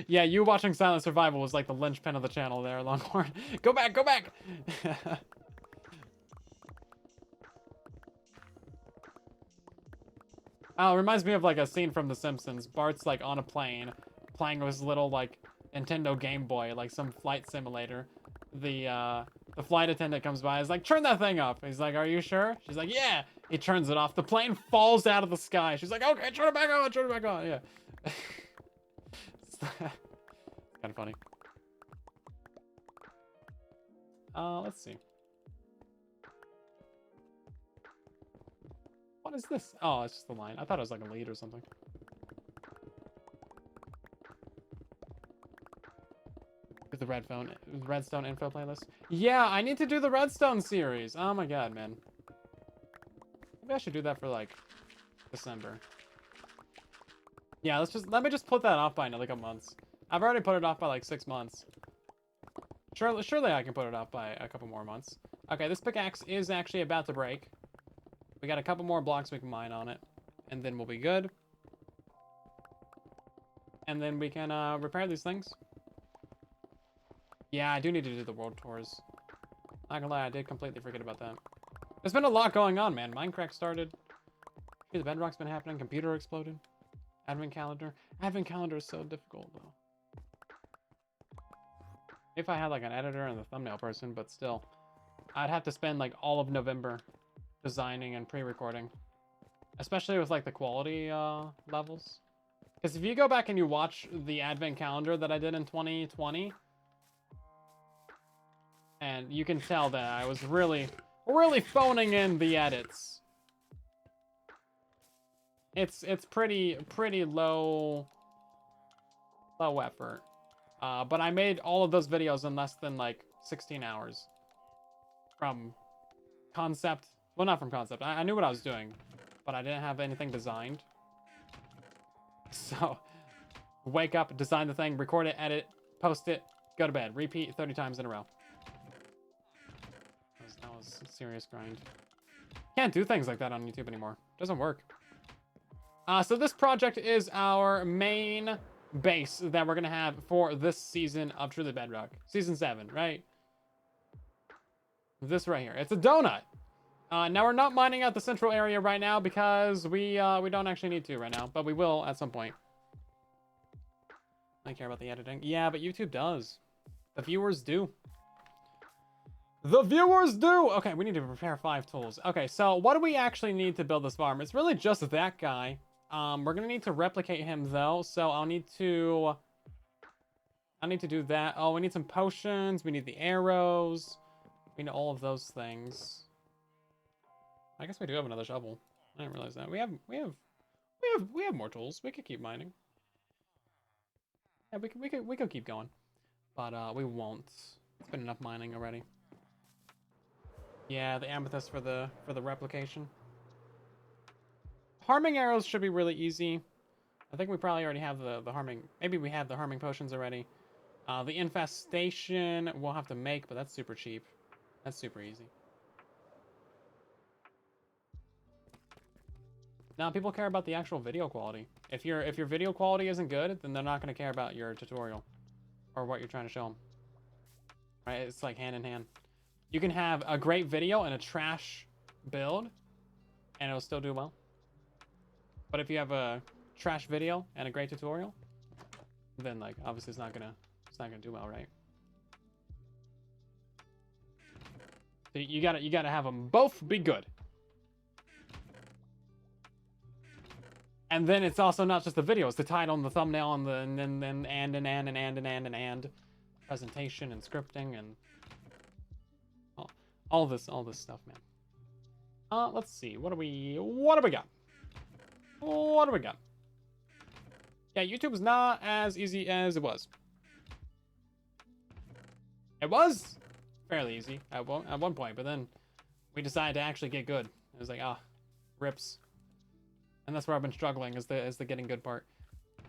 Yeah, you watching Silent Survival was like the linchpin of the channel there, Longhorn. Go back, go back! Oh, it reminds me of like a scene from The Simpsons. Bart's like on a plane, playing with his little like Nintendo Game Boy, like some flight simulator. The flight attendant comes by, is like, turn that thing off. He's like, are you sure? She's like, yeah. He turns it off. The plane falls out of the sky. She's like, okay, turn it back on, turn it back on. Yeah. It's kind of funny. Let's see. What is this? Oh, it's just the line. I thought it was like a lead or something. The Redstone info playlist. Yeah, I need to do the Redstone series. Oh my god, man. Maybe I should do that for like December. Yeah, let me just put that off by another couple months. I've already put it off by like 6 months. Surely I can put it off by a couple more months. Okay, this pickaxe is actually about to break. We got a couple more blocks we can mine on it, and then we'll be good. And then we can repair these things. Yeah, I do need to do the world tours. Not gonna lie, I did completely forget about that. There's been a lot going on, man. Minecraft started. The Bedrock's been happening. Computer exploded. Advent calendar. Advent calendar is so difficult, though. If I had like an editor and the thumbnail person, but still. I'd have to spend like all of November designing and pre-recording. Especially with like the quality levels. Because if you go back and you watch the Advent calendar that I did in 2020, and you can tell that I was really phoning in the edits. It's pretty low effort. But I made all of those videos in less than like 16 hours. From concept, well, not from concept. I knew what I was doing, but I didn't have anything designed. So, wake up, design the thing, record it, edit, post it, go to bed. Repeat 30 times in a row. That was a serious grind. Can't do things like that on YouTube anymore. Doesn't work. So this project is our main base that we're going to have for this season of Truly Bedrock. Season 7, right? This right here. It's a donut. Now we're not mining out the central area right now because we don't actually need to right now, but we will at some point. I care about the editing. Yeah, but YouTube does. The viewers do. The viewers do! Okay, we need to prepare 5 tools. Okay, so what do we actually need to build this farm? It's really just that guy. We're gonna need to replicate him though, so I need to do that. Oh, we need some potions. We need the arrows. We need all of those things. I guess we do have another shovel. I didn't realize that. We have more tools. We could keep mining. Yeah, we could keep going, but we won't. It's been enough mining already. Yeah, the amethyst for the replication. Harming arrows should be really easy. I think we probably already have the harming. Maybe we have the harming potions already. The infestation we'll have to make, but that's super cheap. That's super easy. Now people care about the actual video quality. If your video quality isn't good, then they're not going to care about your tutorial or what you're trying to show them. Right? It's like hand in hand. You can have a great video and a trash build, and it'll still do well. But if you have a trash video and a great tutorial, then like obviously it's not gonna do well, right? So you gotta have them both be good. And then it's also not just the video; it's the title and the thumbnail and the presentation and scripting and all this stuff, man. Let's see. What do we got? What do we got? Yeah, YouTube's not as easy as it was. It was fairly easy at one point, but then we decided to actually get good. It was like, rips. And that's where I've been struggling, is the getting good part.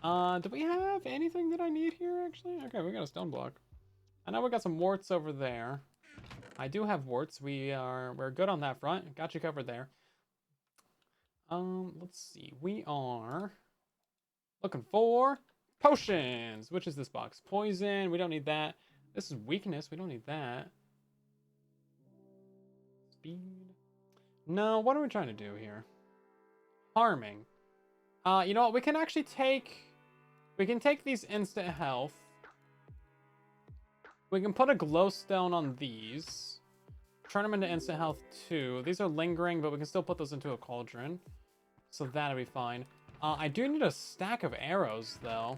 Do we have anything that I need here, actually? Okay, we got a stone block. I know we got some warts over there. I do have warts. We're good on that front. Got you covered there. Let's see. We are looking for potions. Which is this box? Poison. We don't need that. This is weakness. We don't need that. Speed. No, what are we trying to do here? Harming. You know what? We can actually take these instant health. We can put a glowstone on these. Turn them into instant health too. These are lingering, but we can still put those into a cauldron. So that'll be fine. I do need a stack of arrows, though.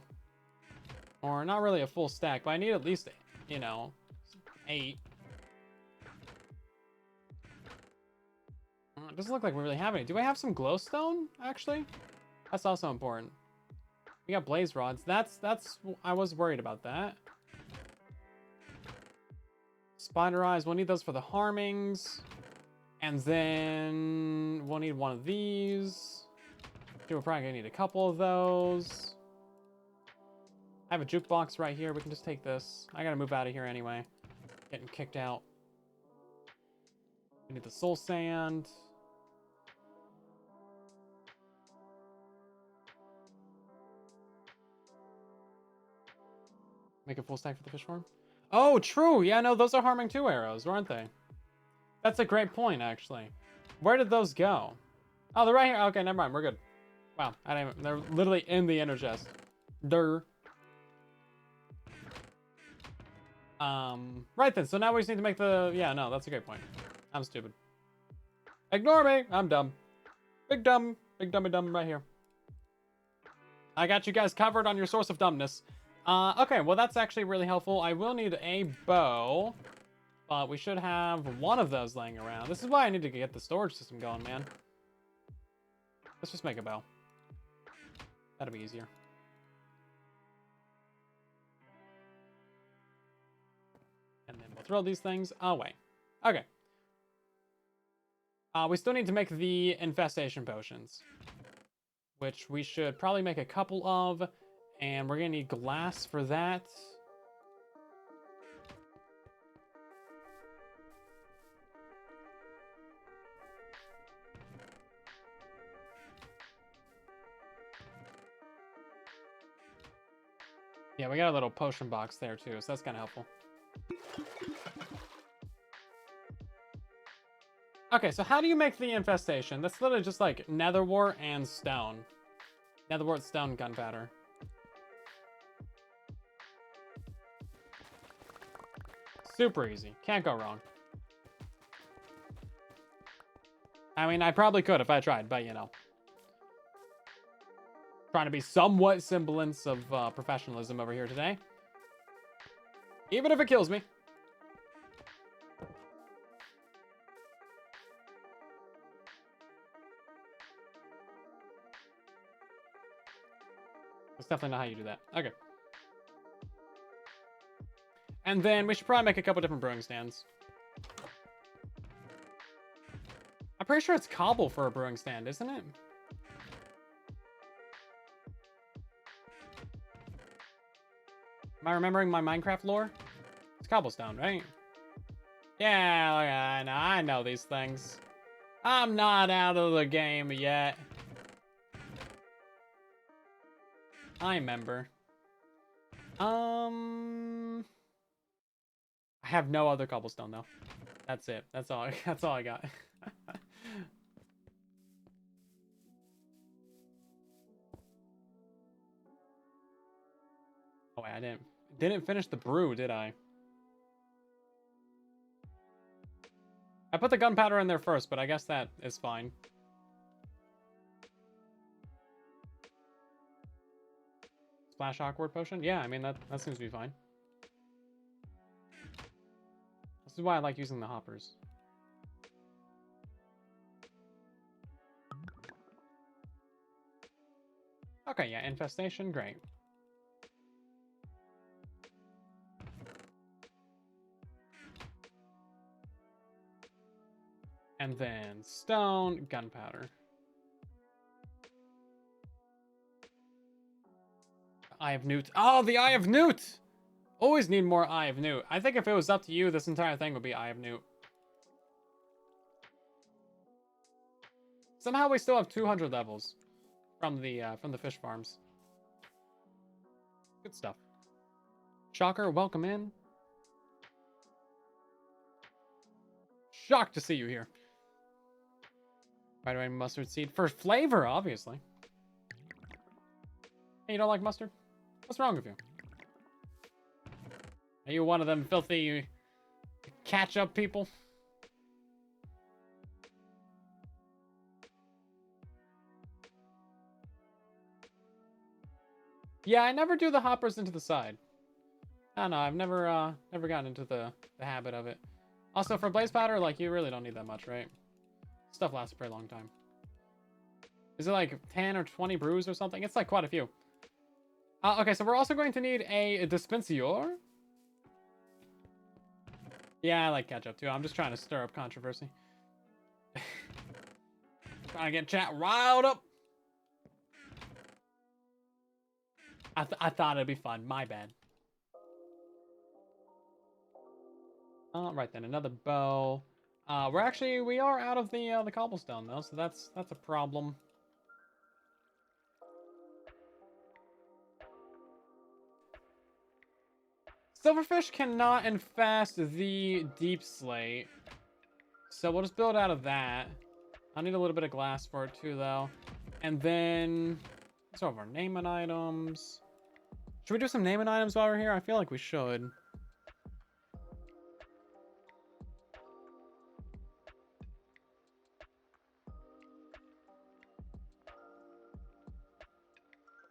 Or not really a full stack, but I need at least, 8. It doesn't look like we really have any. Do I have some glowstone, actually? That's also important. We got blaze rods. That's I was worried about that. Spider eyes, we'll need those for the harmings. And then we'll need one of these. We're probably gonna need a couple of those. I have a jukebox right here. We can just take this. I gotta move out of here anyway. Getting kicked out. We need the soul sand. Make a full stack for the fish farm. Oh, true. Yeah, no, those are harming 2 arrows, weren't they? That's a great point, actually. Where did those go? Oh, they're right here. Okay, never mind. We're good. Wow, they're literally in the inner chest. Durr. Right then. So now we just need to make the... Yeah, no, that's a great point. I'm stupid. Ignore me. I'm dumb. Big dumb. Big dummy dumb right here. I got you guys covered on your source of dumbness. Okay, well, that's actually really helpful. I will need a bow, but we should have one of those laying around. This is why I need to get the storage system going, man. Let's just make a bow. That'll be easier. And then we'll throw these things away. Okay. We still need to make the infestation potions, which we should probably make a couple of. And we're gonna need glass for that. Yeah, we got a little potion box there too, so that's kind of helpful. Okay, so how do you make the infestation? That's literally just like netherwort and stone. Netherwort, stone, gunpowder. Super easy. Can't go wrong. I mean, I probably could if I tried, but trying to be somewhat semblance of professionalism over here today. Even if it kills me. That's definitely not how you do that. Okay. And then we should probably make a couple different brewing stands. I'm pretty sure it's cobble for a brewing stand, isn't it? Am I remembering my Minecraft lore? It's cobblestone, right? Yeah, I know these things. I'm not out of the game yet. I remember. I have no other cobblestone though. That's it. That's all. That's all I got. Oh wait, I didn't finish the brew, did I? I put the gunpowder in there first, but I guess that is fine. Splash awkward potion? Yeah, I mean that seems to be fine. This is why I like using the hoppers. Okay, yeah, infestation, great. And then stone, gunpowder. Eye of Newt. Oh, the Eye of Newt! Always need more Eye of Newt. I think if it was up to you, this entire thing would be Eye of Newt. Somehow we still have 200 levels from the fish farms. Good stuff. Shocker, welcome in. Shocked to see you here. Right away, mustard seed for flavor, obviously. Hey, you don't like mustard? What's wrong with you? Are you one of them filthy catch-up people? Yeah, I never do the hoppers into the side. I don't know, I've never gotten into the habit of it. Also, for blaze powder, like, you really don't need that much, right? Stuff lasts a pretty long time. Is it like 10 or 20 brews or something? It's like quite a few. Okay, so we're also going to need a dispenser. Yeah, I like ketchup too. I'm just trying to stir up controversy. Trying to get chat riled up. I thought it'd be fun. My bad. Right then, another bow. We are out of the cobblestone though, so that's a problem. Silverfish cannot infest the deep slate, so we'll just build out of that. I need a little bit of glass for it too, though. And then some of our naming items. Should we do some naming items while we're here? I feel like we should.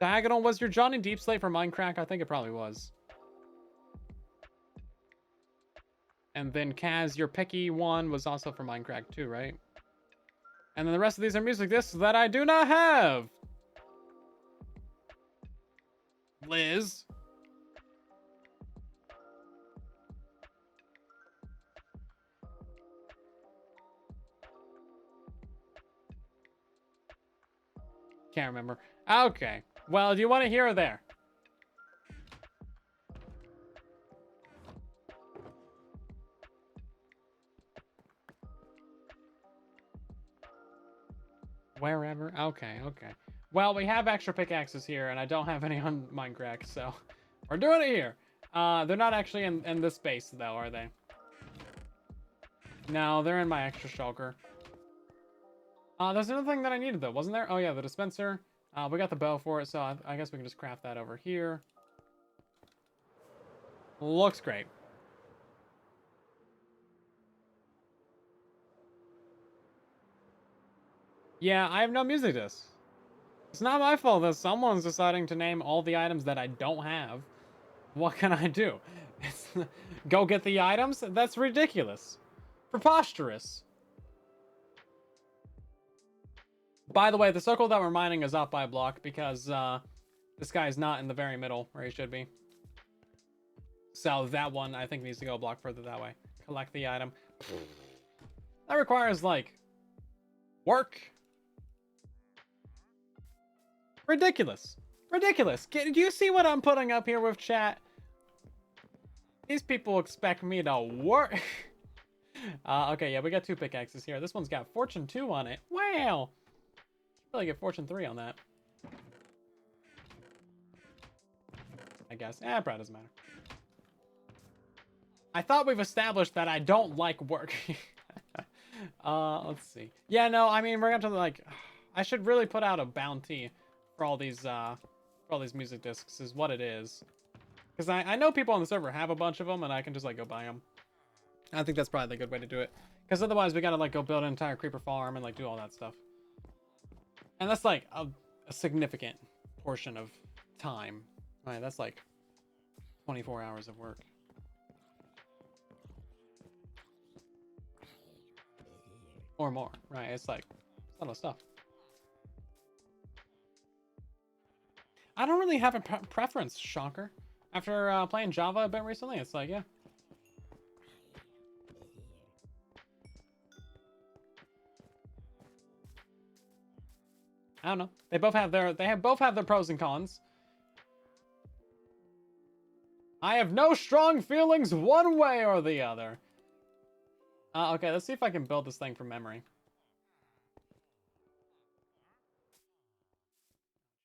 Diagonal, was your Johnny Deep Slate for Minecraft? I think it probably was. And then Kaz, your picky one was also for Minecraft too, right? And then the rest of these are music discs that I do not have. Liz. Can't remember. Okay. Well, do you want to hear or there? Wherever. Okay, okay. Well, we have extra pickaxes here, and I don't have any on Minecraft, so we're doing it here. They're not actually in this space, though, are they? No, they're in my extra shulker. There's another thing that I needed, though, wasn't there? Oh, yeah, the dispenser. We got the bow for it, so I guess we can just craft that over here. Looks great. Yeah, I have no music discs. It's not my fault that someone's deciding to name all the items that I don't have. What can I do? Go get the items? That's ridiculous. Preposterous. By the way, the circle that we're mining is up by a block because this guy is not in the very middle where he should be. So that one, I think, needs to go a block further that way. Collect the item. That requires, like, work. Ridiculous. Ridiculous. Do you see what I'm putting up here with chat? These people expect me to work. Okay, yeah, we got 2 pickaxes here. This one's got Fortune 2 on it. Wow. Should really get Fortune 3 on that. guess. Eh, probably doesn't matter. I thought we've established that I don't like work. Let's see. Yeah, no, I mean, we're gonna have to, like... I should really put out a bounty for all these music discs, is what it is. Because I know people on the server have a bunch of them, and I can just, like, go buy them. I think that's probably the good way to do it. Because otherwise, we gotta, like, go build an entire creeper farm and, like, do all that stuff. And that's, like, a significant portion of time. Right, that's, like, 24 hours of work. Or more, right? It's, like, a lot of stuff. I don't really have a preference, shocker. After playing Java a bit recently, it's like, yeah. I don't know. They both have their pros and cons. I have no strong feelings one way or the other. Okay, let's see if I can build this thing from memory.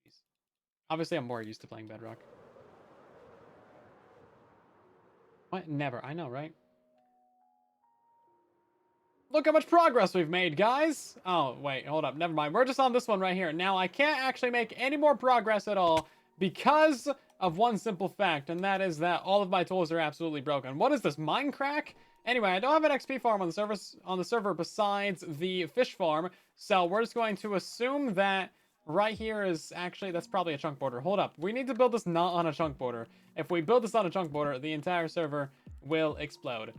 Jeez. Obviously, I'm more used to playing Bedrock. What? Never. I know, right? Look how much progress we've made, guys. Oh, wait, hold up. Never mind. We're just on this one right here. Now, I can't actually make any more progress at all because of one simple fact, and that is that all of my tools are absolutely broken. What is this, Minecraft? Anyway, I don't have an XP farm on the server besides the fish farm, so we're just going to assume that right here is actually, that's probably a chunk border. Hold up. We need to build this not on a chunk border. If we build this on a chunk border, the entire server will explode.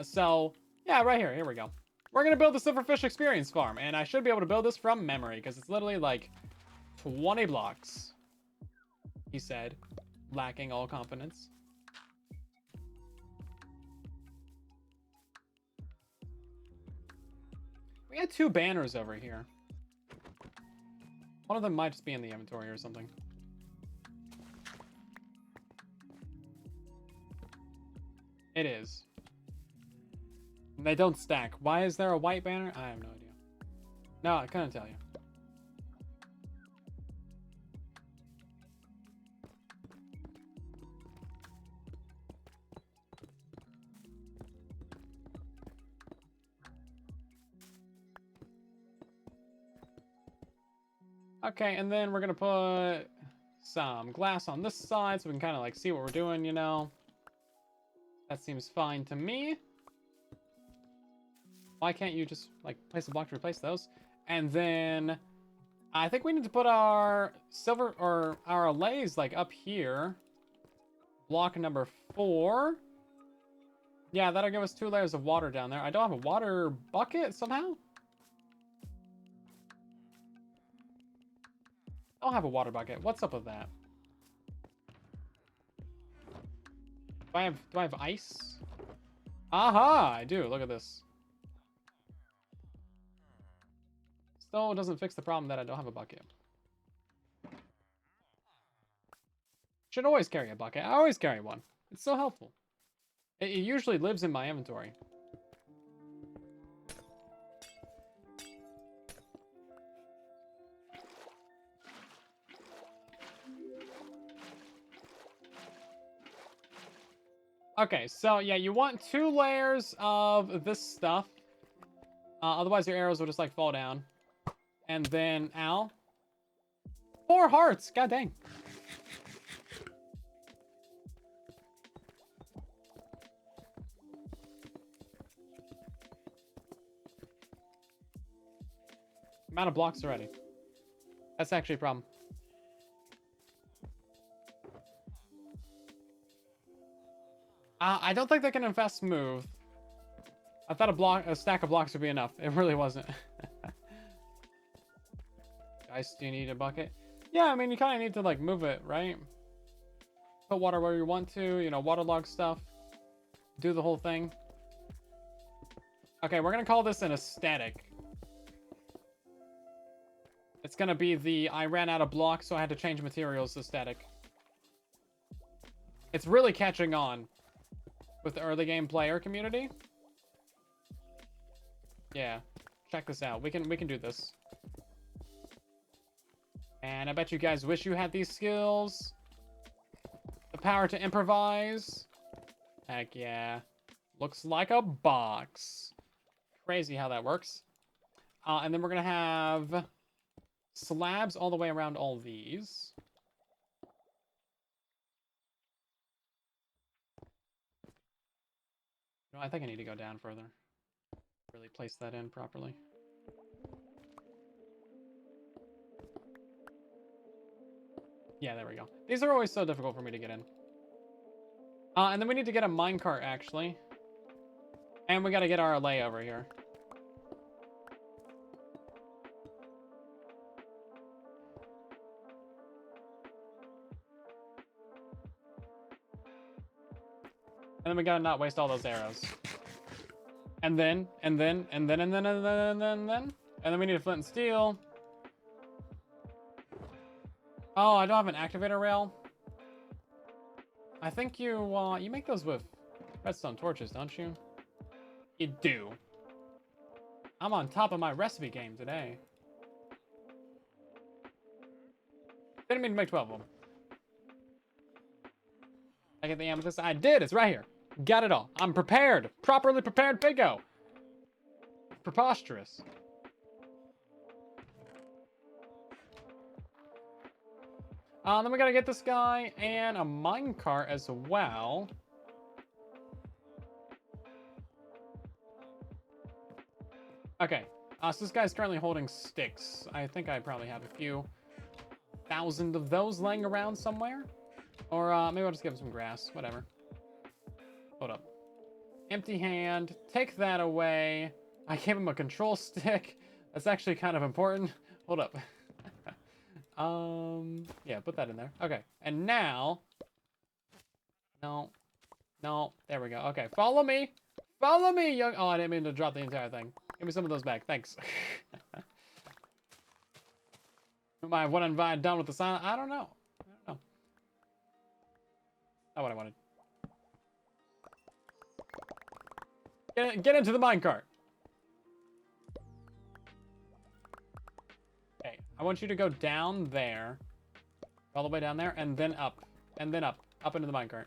So, yeah, right here. Here we go. We're going to build the Silverfish Experience Farm, and I should be able to build this from memory, because it's literally like 20 blocks, he said, lacking all confidence. We had 2 banners over here. One of them might just be in the inventory or something. It is. And they don't stack. Why is there a white banner? I have no idea. No, I couldn't tell you. Okay, and then we're gonna put some glass on this side so we can kind of like see what we're doing, you know. That seems fine to me. Why can't you just like place a block to replace those? And then I think we need to put our silver or our lays like up here. Block number 4. Yeah, that'll give us 2 layers of water down there. I don't have a water bucket somehow. I don't have a water bucket. What's up with that? Do I have ice? Aha! I do. Look at this. Still doesn't fix the problem that I don't have a bucket. Should always carry a bucket. I always carry one. It's so helpful. It usually lives in my inventory. Okay, so yeah, you want 2 layers of this stuff. Otherwise your arrows will just like fall down. And then, ow. 4 hearts, god dang. Amount of blocks already. That's actually a problem. I don't think they can infest smooth. I thought a stack of blocks would be enough. It really wasn't. Guys, do you need a bucket? Yeah, I mean, you kind of need to, like, move it, right? Put water where you want to, you know, waterlog stuff. Do the whole thing. Okay, we're going to call this an aesthetic. It's going to be the I ran out of blocks, so I had to change materials aesthetic. It's really catching on with the early game player community. Yeah, check this out. We can do this. And I bet you guys wish you had these skills. The power to improvise. Heck yeah. Looks like a box. Crazy how that works. And then we're gonna have slabs all the way around all these. No, I think I need to go down further. Really place that in properly. Yeah, there we go. These are always so difficult for me to get in. And then we need to get a minecart, actually. And we gotta get our lay over here. And then we gotta not waste all those arrows. And then we need a flint and steel. Oh, I don't have an activator rail. I think you make those with redstone torches, don't you? You do. I'm on top of my recipe game today. Didn't mean to make 12 of them. I get the amethyst. I did. It's right here. Got it all. I'm prepared. Properly prepared Figo. Preposterous. Then we gotta get this guy and a minecart as well. Okay. So this guy's currently holding sticks. I think I probably have a few thousand of those laying around somewhere. Or maybe I'll just give him some grass. Whatever. Hold up. Empty hand. Take that away. I gave him a control stick. That's actually kind of important. Hold up. Yeah, put that in there. Okay. And now... No. There we go. Okay, follow me. Follow me, young... Oh, I didn't mean to drop the entire thing. Give me some of those back. Thanks. Am I one and I done with the silent? I don't know. Not what I wanted. Get into the minecart. Okay, I want you to go down there. All the way down there, and then up. And then up. Up into the minecart.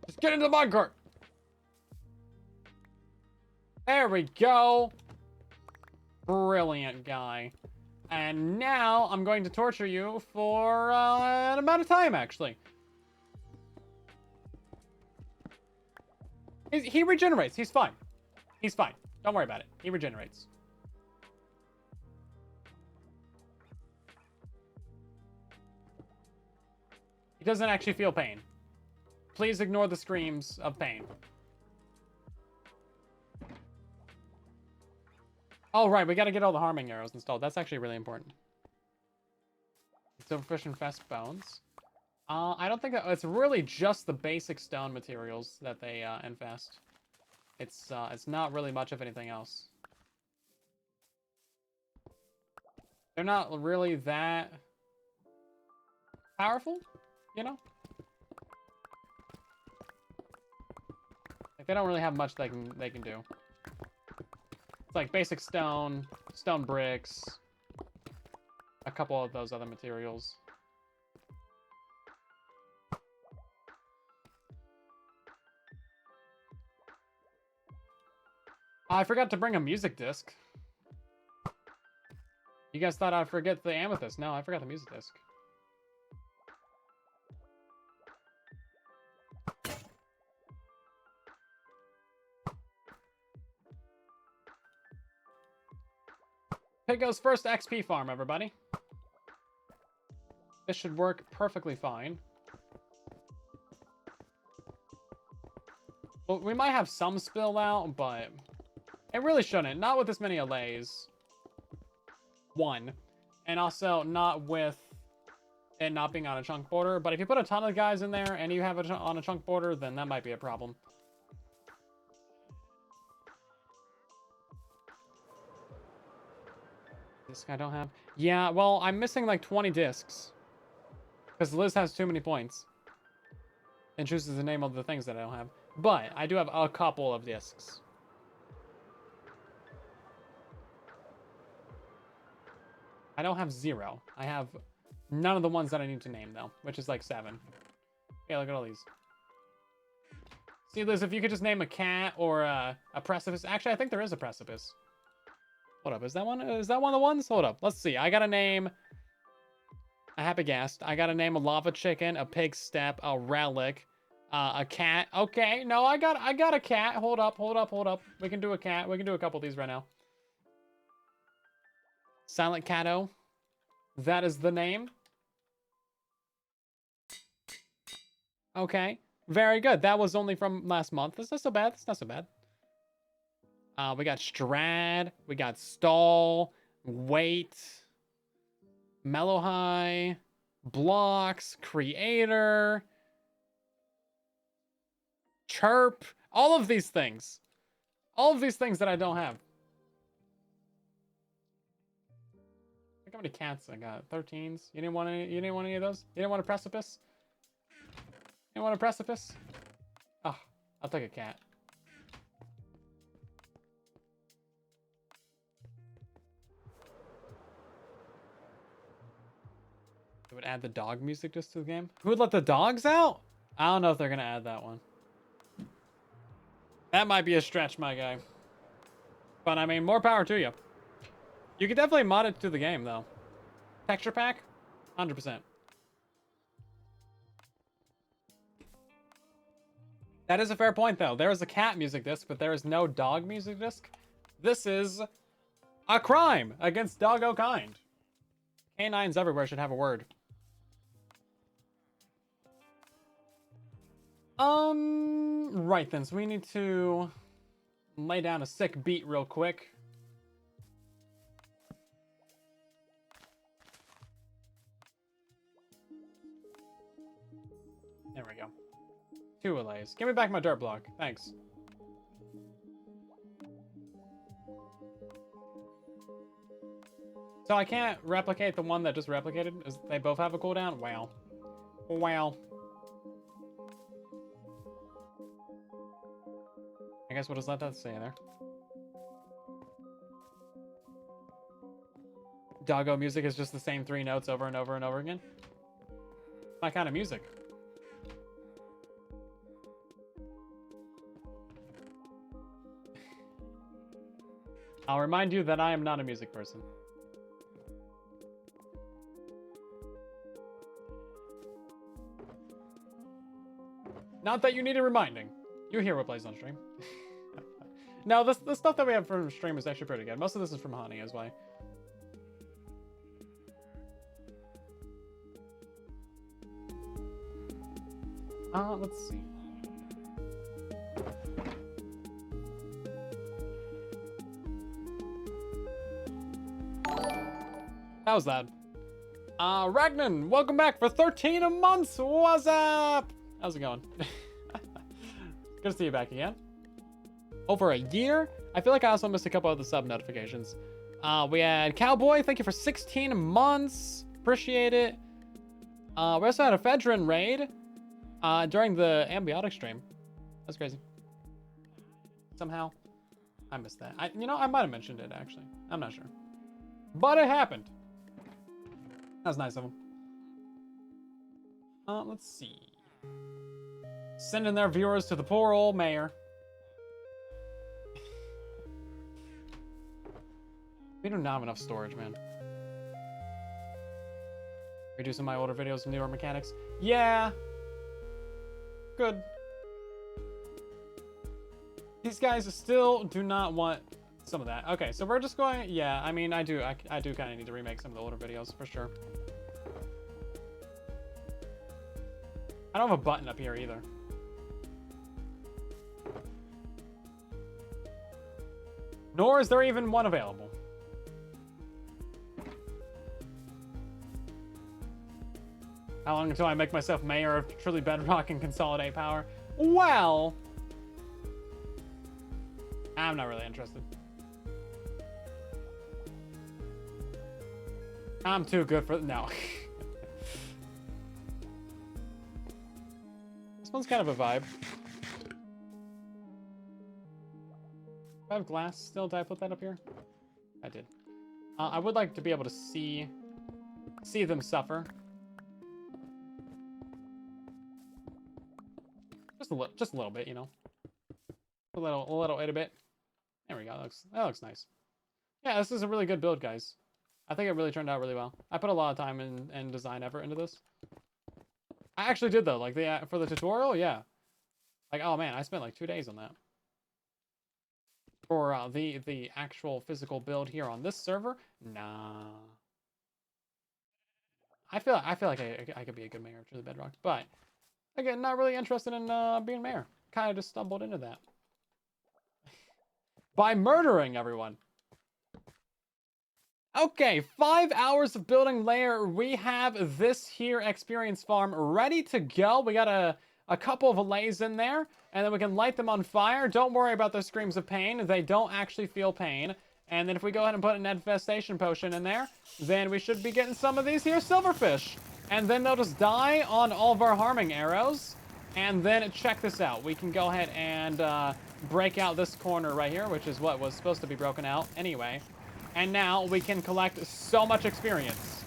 Just get into the minecart! There we go! Brilliant guy. And now I'm going to torture you for an amount of time, actually. He regenerates. He's fine. He's fine. Don't worry about it. He regenerates. He doesn't actually feel pain. Please ignore the screams of pain. Oh, right. We got to get all the harming arrows installed. That's actually really important. Silverfish and fast bones. I don't think that... It's really just the basic stone materials that they infest. It's not really much of anything else. They're not really that powerful, you know? Like, they don't really have much they can do. It's like basic stone bricks, a couple of those other materials. I forgot to bring a music disc. You guys thought I'd forget the amethyst. No, I forgot the music disc. Piggo's first XP farm, everybody. This should work perfectly fine. Well, we might have some spill out, but it really shouldn't. Not with this many allays. One. And also not with it not being on a chunk border. But if you put a ton of guys in there and you have it on a chunk border, then that might be a problem. Disc I don't have. Yeah, well, I'm missing like 20 discs. Because Liz has too many points. And chooses to name all the things that I don't have. But I do have a couple of discs. I don't have 0. I have none of the ones that I need to name, though. Which is like 7. Okay, look at all these. See, Liz, if you could just name a cat or a precipice. Actually, I think there is a precipice. Hold up, is that one? Is that one of the ones? Hold up, let's see. I gotta name a happy guest. I gotta name a lava chicken, a pig step, a relic, a cat. Okay, no, I got a cat. Hold up. We can do a cat. We can do a couple of these right now. Silent Catto. That is the name. Okay, very good. That was only from last month. That's not so bad. That's not so bad. We got Strad. We got Stall. Wait. Mellow High. Blocks. Creator. Chirp. All of these things. All of these things that I don't have. Look how many cats I got. 13s. You didn't want any, you didn't want any of those? You didn't want a precipice? You want a precipice? Oh, I'll take a cat. It would add the dog music just to the game. Who would let the dogs out? I don't know if they're gonna add that one. That might be a stretch, my guy. But I mean, more power to you. You could definitely mod it to the game, though. Texture pack? 100%. That is a fair point, though. There is a cat music disc, but there is no dog music disc. This is a crime against doggo kind. Canines everywhere should have a word. Right then, so we need to lay down a sick beat real quick. There we go. 2 allays. Give me back my dirt block. Thanks. So I can't replicate the one that just replicated? They both have a cooldown? Wow. Wow. I guess we'll just let that stay there. Doggo music is just the same 3 notes over and over and over again. My kind of music. I'll remind you that I am not a music person. Not that you need a reminding. You hear what plays on stream. No, the stuff that we have from stream is actually pretty good. Most of this is from Honey, as why. Let's see. How's that? Ragnan, welcome back for 13 months. What's up? How's it going? Good to see you back again. Over a year? I feel like I also missed a couple of the sub notifications. We had Cowboy, thank you for 16 months. Appreciate it. We also had a Fedrin raid during the Ambiotic stream. That's crazy. Somehow, I missed that. You know, I might have mentioned it, actually. I'm not sure. But it happened. That was nice of him. Let's see. Sending their viewers to the poor old mayor. We do not have enough storage, man. Reducing my older videos with newer mechanics. Yeah. Good. These guys still do not want some of that. Okay, so we're just going... Yeah, I mean, I do kind of need to remake some of the older videos, for sure. I don't have a button up here, either. Nor is there even one available. How long until I make myself mayor of truly Bedrock and consolidate power? Well... I'm not really interested. I'm too good for... No. This one's kind of a vibe. I have glass still. Did I put that up here? I did. I would like to be able to see them suffer. just a little bit, you know, a little bit. There we go. That looks nice. Yeah, this is a really good build, guys. I think it really turned out really well. I put a lot of time and design effort into this. I actually did though, like for the tutorial, yeah. Like, oh man, I spent like 2 days on that. For the actual physical build here on this server, nah. I feel like I could be a good mayor to the Bedrock, but again, not really interested in being mayor. Kind of just stumbled into that by murdering everyone. Okay, 5 hours of building layer. We have this here experience farm ready to go. We got a couple of allays in there, and then we can light them on fire. Don't worry about those screams of pain. They don't actually feel pain. And then if we go ahead and put an infestation potion in there, then we should be getting some of these here silverfish. And then they'll just die on all of our harming arrows. And then check this out. We can go ahead and break out this corner right here, which is what was supposed to be broken out anyway. And now we can collect so much experience.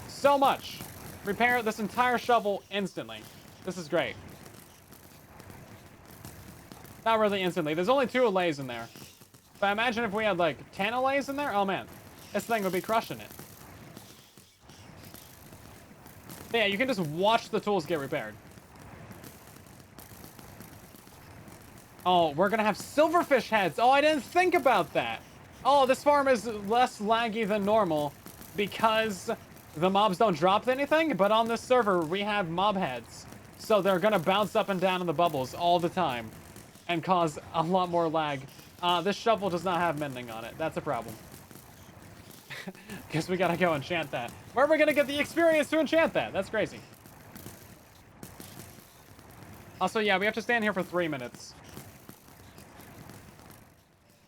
So much. Repair this entire shovel instantly. This is great. Not really instantly. There's only 2 allays in there. But imagine if we had like 10 allays in there. Oh man, this thing would be crushing it. But yeah, you can just watch the tools get repaired. Oh, we're gonna have silverfish heads. Oh, I didn't think about that. Oh, this farm is less laggy than normal because the mobs don't drop anything, but on this server, we have mob heads. So they're gonna bounce up and down in the bubbles all the time and cause a lot more lag. This shovel does not have mending on it. That's a problem. Guess we gotta go enchant that. Where are we gonna get the experience to enchant that? That's crazy. Also, yeah, we have to stand here for 3 minutes.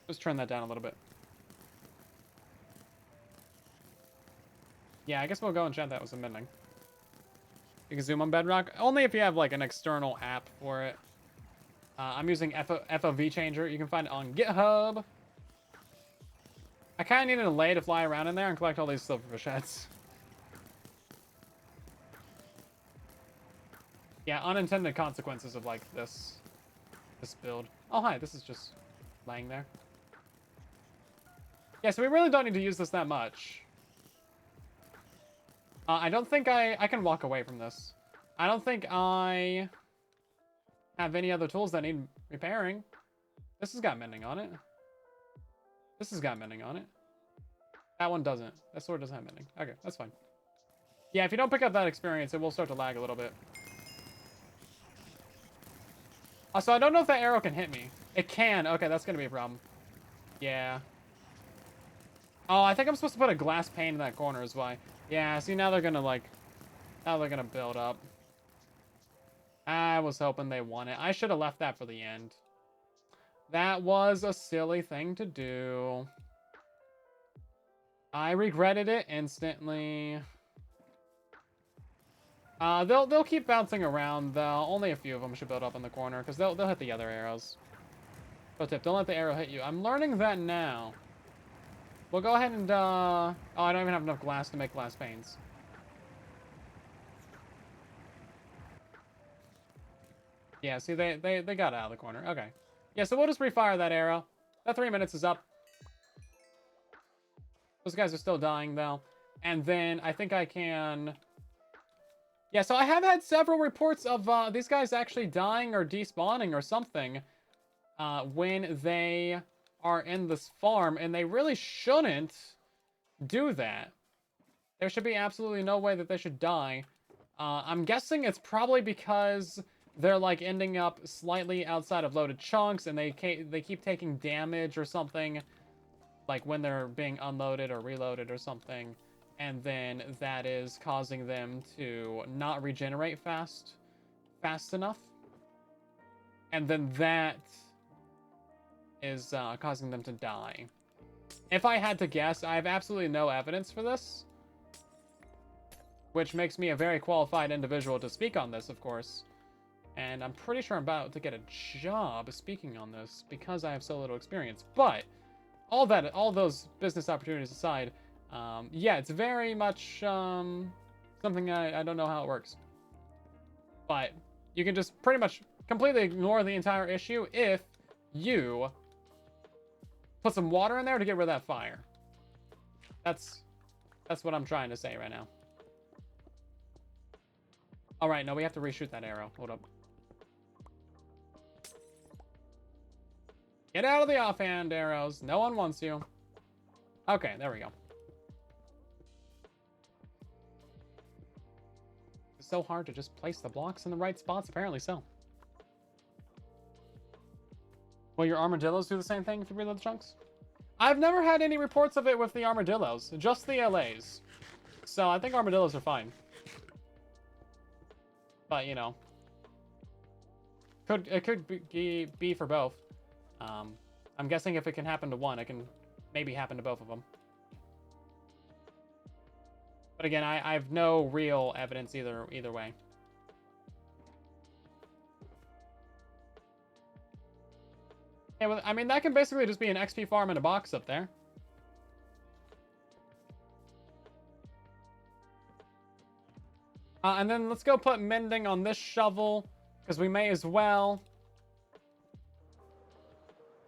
Let's turn that down a little bit. Yeah, I guess we'll go enchant that with some mending. You can zoom on Bedrock. Only if you have like an external app for it. I'm using FOV changer. You can find it on GitHub. I kind of needed a lay to fly around in there and collect all these silverfish heads. Yeah, unintended consequences of like this build. Oh hi, this is just laying there. Yeah, so we really don't need to use this that much. I don't think I can walk away from this. I don't think I have any other tools that need repairing. This has got mending on it. This has got mending on it. That one doesn't. That sword doesn't have mending. Okay, that's fine. Yeah, if you don't pick up that experience, it will start to lag a little bit. Also, I don't know if that arrow can hit me. It can. Okay, that's going to be a problem. Yeah. Oh, I think I'm supposed to put a glass pane in that corner is why. Yeah, see, now they're going to, like... Now they're going to build up. I was hoping they won it. I should have left that for the end. That was a silly thing to do. I regretted it instantly. They'll keep bouncing around, though. Only a few of them should build up in the corner, because they'll hit the other arrows. Pro tip, don't let the arrow hit you. I'm learning that now. We'll go ahead and, Oh, I don't even have enough glass to make glass panes. Yeah, see, they got out of the corner. Okay. Yeah, so we'll just refire that arrow. That 3 minutes is up. Those guys are still dying, though. And then I think I can... Yeah, so I have had several reports of these guys actually dying or despawning or something when they are in this farm, and they really shouldn't do that. There should be absolutely no way that they should die. I'm guessing it's probably because they're like ending up slightly outside of loaded chunks, and they keep taking damage or something, like when they're being unloaded or reloaded or something. And then that is causing them to not regenerate fast enough. And then that is causing them to die. If I had to guess, I have absolutely no evidence for this. Which makes me a very qualified individual to speak on this, of course. And I'm pretty sure I'm about to get a job speaking on this because I have so little experience. But all those business opportunities aside, yeah, it's very much something I don't know how it works. But you can just pretty much completely ignore the entire issue if you put some water in there to get rid of that fire. That's what I'm trying to say right now. All right, no, we have to reshoot that arrow. Hold up. Get out of the offhand arrows. No one wants you. Okay, there we go. It's so hard to just place the blocks in the right spots. Apparently so. Will your armadillos do the same thing if you reload the chunks? I've never had any reports of it with the armadillos. Just the LAs. So I think armadillos are fine. But, you know. It could be for both. I'm guessing if it can happen to one, it can maybe happen to both of them. But again, I have no real evidence either way. Yeah, well, I mean, that can basically just be an XP farm in a box up there. And then let's go put mending on this shovel, because we may as well.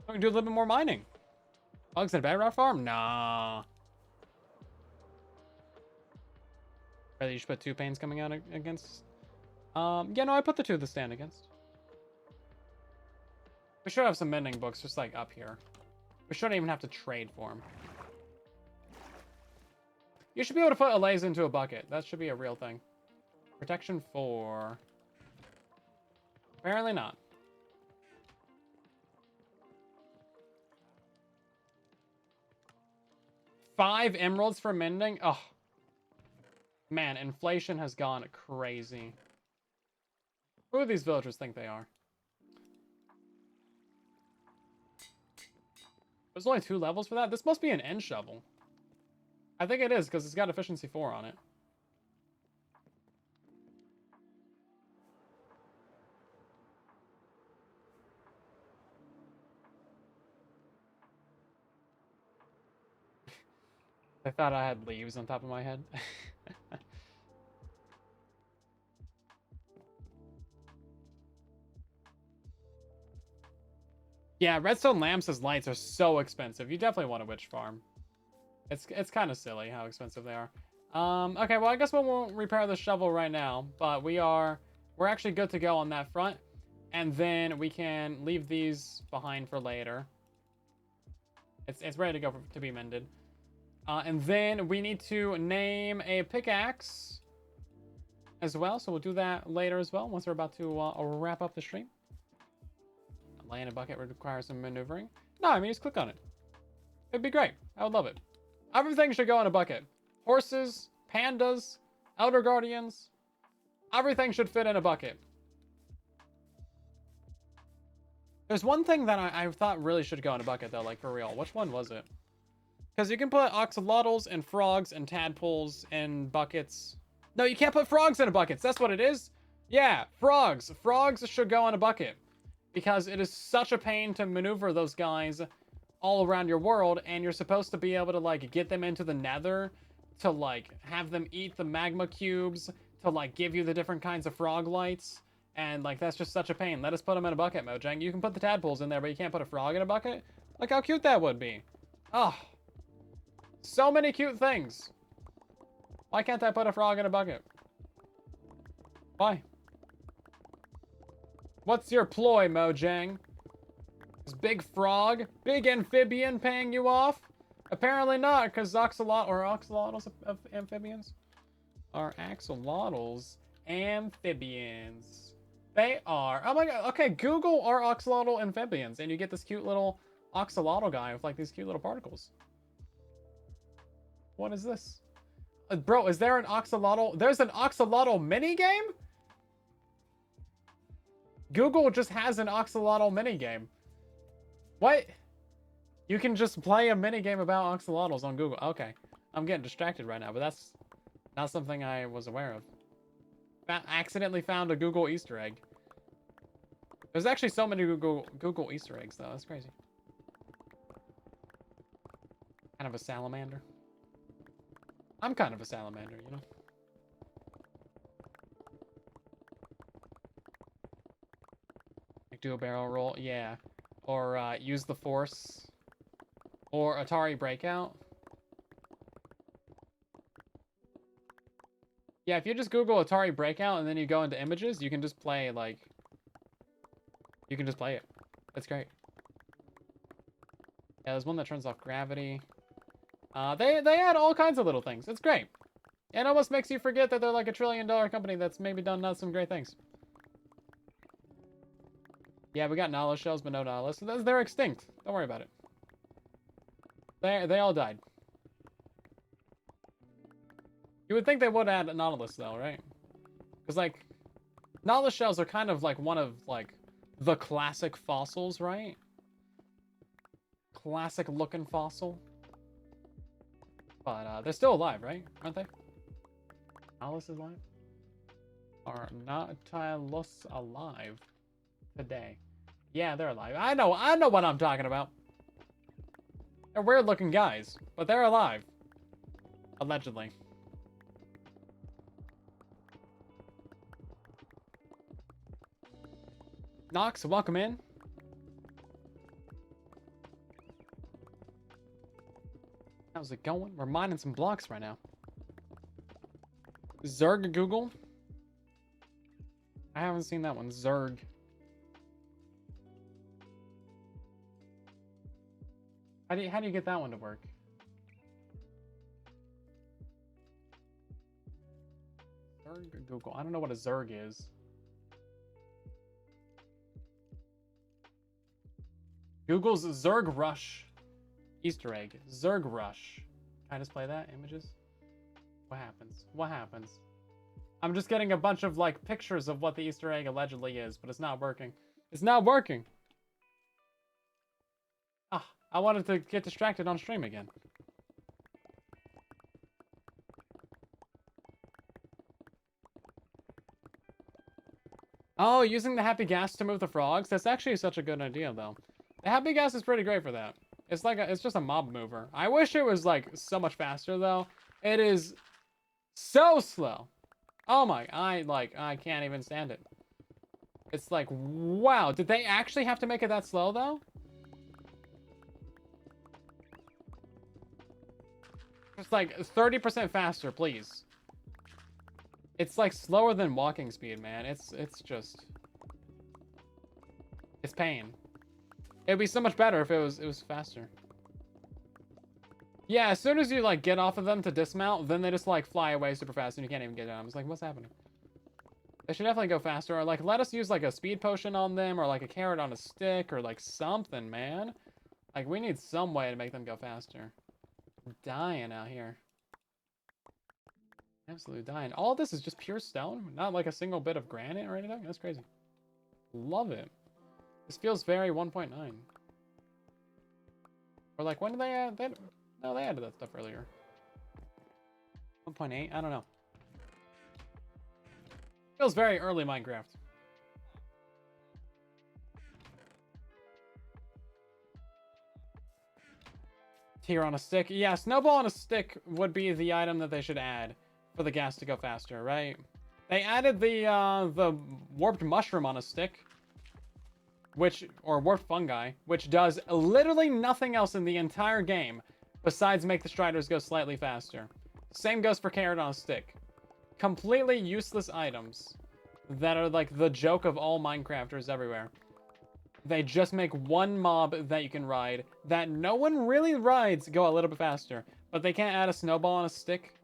We can do a little bit more mining. Bugs in a Bedrock farm? Nah. Really, you should put 2 panes coming out against. Yeah, no, I put the 2 that stand against. We should have some mending books just like up here. We shouldn't even have to trade for them. You should be able to put allays into a bucket. That should be a real thing. Protection 4. Apparently not. $5 emeralds for mending? Oh. Man, inflation has gone crazy. Who do these villagers think they are? There's only 2 levels for that? This must be an end shovel. I think it is, because it's got efficiency 4 on it. I thought I had leaves on top of my head. Yeah, redstone lamps as lights are so expensive. You definitely want a witch farm. It's kind of silly how expensive they are. Okay, well, I guess we won't repair the shovel right now, but we're actually good to go on that front. And then we can leave these behind for later. It's ready to go to be mended. And then we need to name a pickaxe as well. So we'll do that later as well, once we're about to wrap up the stream. Laying a bucket would require some maneuvering. No, I mean, just click on it. It'd be great. I would love it. Everything should go in a bucket. Horses, pandas, elder guardians. Everything should fit in a bucket. There's one thing that I thought really should go in a bucket, though, like for real. Which one was it? Because you can put axolotls and frogs and tadpoles in buckets. No, you can't put frogs in buckets. That's what it is. Yeah, frogs. Frogs should go in a bucket. Because it is such a pain to maneuver those guys all around your world, and you're supposed to be able to, like, get them into the nether, to, like, have them eat the magma cubes, to, like, give you the different kinds of frog lights, and, like, that's just such a pain. Let us put them in a bucket, Mojang. You can put the tadpoles in there, but you can't put a frog in a bucket? Look how cute that would be. Oh. So many cute things. Why can't I put a frog in a bucket? Why? What's your ploy, Mojang? Is big frog, big amphibian paying you off? Apparently not, because axolotls of amphibians? Are axolotls amphibians? They are. Oh my god, okay, Google are axolotl amphibians, and you get this cute little axolotl guy with like these cute little particles. What is this? Bro, is there an axolotl? There's an axolotl minigame? Google just has an axolotl minigame. What? You can just play a minigame about axolotls on Google. Okay. I'm getting distracted right now, but that's not something I was aware of. Accidentally found a Google Easter egg. There's actually so many Google Easter eggs, though. That's crazy. Kind of a salamander. I'm kind of a salamander, you know? do a barrel roll, yeah. Or use the force. Or Atari Breakout. Yeah, if you just Google Atari Breakout and then you go into images, you can just play, like... You can just play it. It's great. Yeah, there's one that turns off gravity. They add all kinds of little things. It's great. It almost makes you forget that they're like $1 trillion company that's maybe done some great things. Yeah, we got Nautilus shells, but no Nautilus. They're extinct. Don't worry about it. They all died. You would think they would add Nautilus, though, right? Because, like, Nautilus shells are kind of like one of, like, the classic fossils, right? Classic looking fossil. But they're still alive, right? Aren't they? Nautilus is alive? Are Nautilus alive today? Yeah, they're alive. I know what I'm talking about. They're weird looking guys, but they're alive. Allegedly. Nox, welcome in. How's it going? We're mining some blocks right now. Zerg Google? I haven't seen that one. Zerg. How do you get that one to work? Zerg Google. I don't know what a Zerg is. Google's Zerg Rush Easter egg. Zerg Rush. Can I just play that? Images? What happens? What happens? I'm just getting a bunch of, like, pictures of what the Easter egg allegedly is, but it's not working. It's not working! Ah, I wanted to get distracted on stream again. Oh, using the happy gas to move the frogs? That's actually such a good idea, though. The happy gas is pretty great for that. It's like it's just a mob mover. I wish it was, like, so much faster, though. It is so slow. Oh my, I can't even stand it. It's like, wow, did they actually have to make it that slow, though? Just like 30% faster, please. It's like slower than walking speed, man. It's just... It's pain. It'd be so much better if it was faster. Yeah, as soon as you, like, get off of them to dismount, then they just, like, fly away super fast and you can't even get down. It's like, what's happening? They should definitely go faster, or, like, let us use, like, a speed potion on them, or, like, a carrot on a stick, or, like, something, man. Like, we need some way to make them go faster. I'm dying out here. Absolutely dying. All this is just pure stone? Not, like, a single bit of granite or anything? That's crazy. Love it. This feels very 1.9. Or, like, when did they add that? No, they added that stuff earlier. 1.8? I don't know. Feels very early Minecraft. Tier on a stick. Yeah, snowball on a stick would be the item that they should add for the gas to go faster, right? They added the warped mushroom on a stick. Or warped fungi, which does literally nothing else in the entire game besides make the striders go slightly faster. Same goes for carrot on a stick. Completely useless items that are like the joke of all Minecrafters everywhere. They just make one mob that you can ride that no one really rides go a little bit faster. But they can't add a snowball on a stick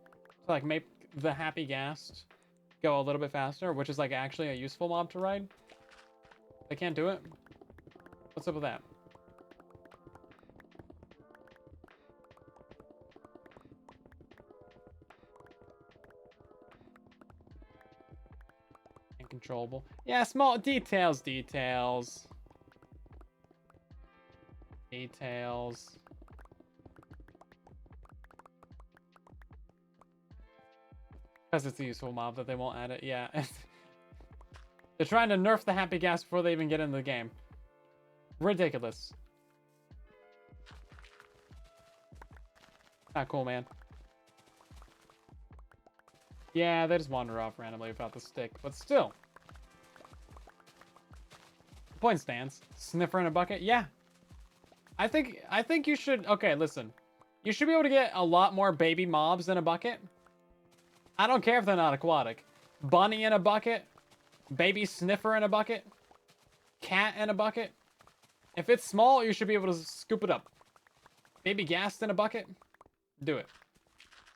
to like make the happy ghast go a little bit faster, which is like actually a useful mob to ride. They can't do it? What's up with that? Incontrollable. Yeah, small details. Details. Because it's a useful mob that they won't add it. Yeah. They're trying to nerf the happy gas before they even get into the game. Ridiculous. Not cool, man. Yeah, they just wander off randomly without the stick, but still. Point stands. Sniffer in a bucket. Yeah. I think you should. Okay, listen. You should be able to get a lot more baby mobs in a bucket. I don't care if they're not aquatic. Bunny in a bucket. Baby sniffer in a bucket. Cat in a bucket. If it's small, you should be able to scoop it up. Baby ghast in a bucket. Do it.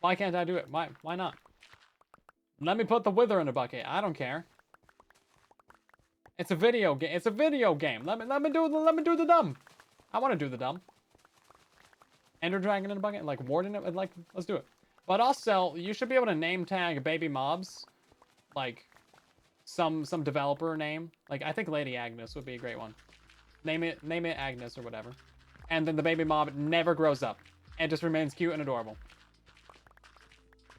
Why can't I do it? Why not? Let me put the wither in a bucket. I don't care. It's a video game. It's a video game. Let me do the dumb. I want to do the dumb. Ender dragon in a bucket, like warden it, like let's do it. But also, you should be able to name tag baby mobs, like some developer name. Like I think Lady Agnes would be a great one. Name it Agnes or whatever, and then the baby mob never grows up and just remains cute and adorable.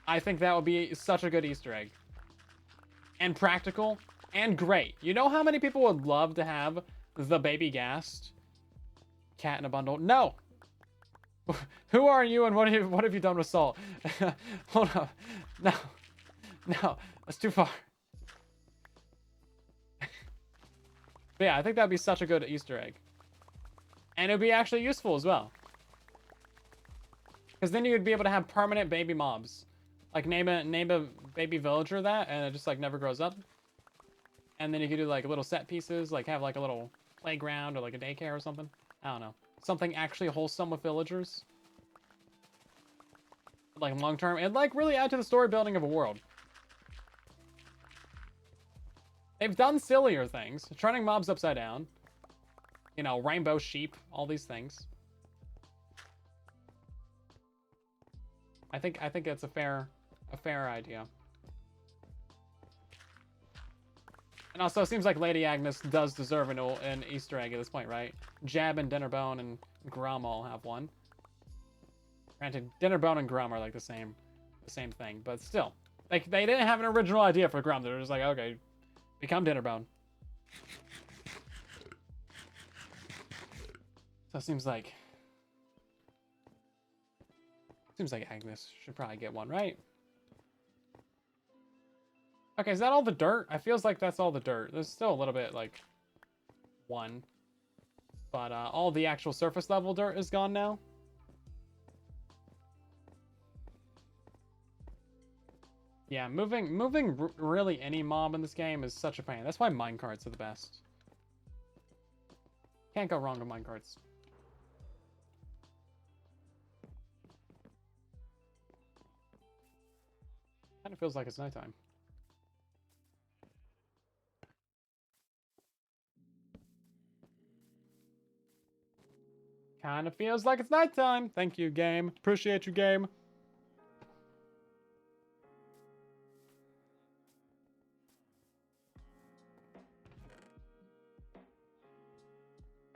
I think that would be such a good Easter egg. And practical and great. You know how many people would love to have the baby ghast cat in a bundle? No. Who are you and what have you done with Salt? Hold up. No, that's too far. But yeah, I think that'd be such a good Easter egg. And it'd be actually useful as well. Because then you'd be able to have permanent baby mobs. Like name a baby villager that, and it just like never grows up. And then you could do like little set pieces, like have like a little playground or like a daycare or something. I don't know. Something actually wholesome with villagers. Like long term, and like really add to the story building of a world. They've done sillier things. Turning mobs upside down. You know, rainbow sheep, all these things. I think it's a fair idea. And also, it seems like Lady Agnes does deserve an Easter egg at this point, right? Jab and Dinnerbone and Grum all have one. Granted, Dinnerbone and Grum are like the same thing, but still, like they didn't have an original idea for Grum. They're just like, okay, become Dinnerbone. So it seems like Agnes should probably get one, right? Okay, is that all the dirt? I feels like that's all the dirt. There's still a little bit, like, one. But all the actual surface level dirt is gone now. Yeah, moving really any mob in this game is such a pain. That's why minecarts are the best. Can't go wrong with minecarts. Kind of feels like it's nighttime. Kind of feels like it's nighttime. Thank you, game. Appreciate you, game.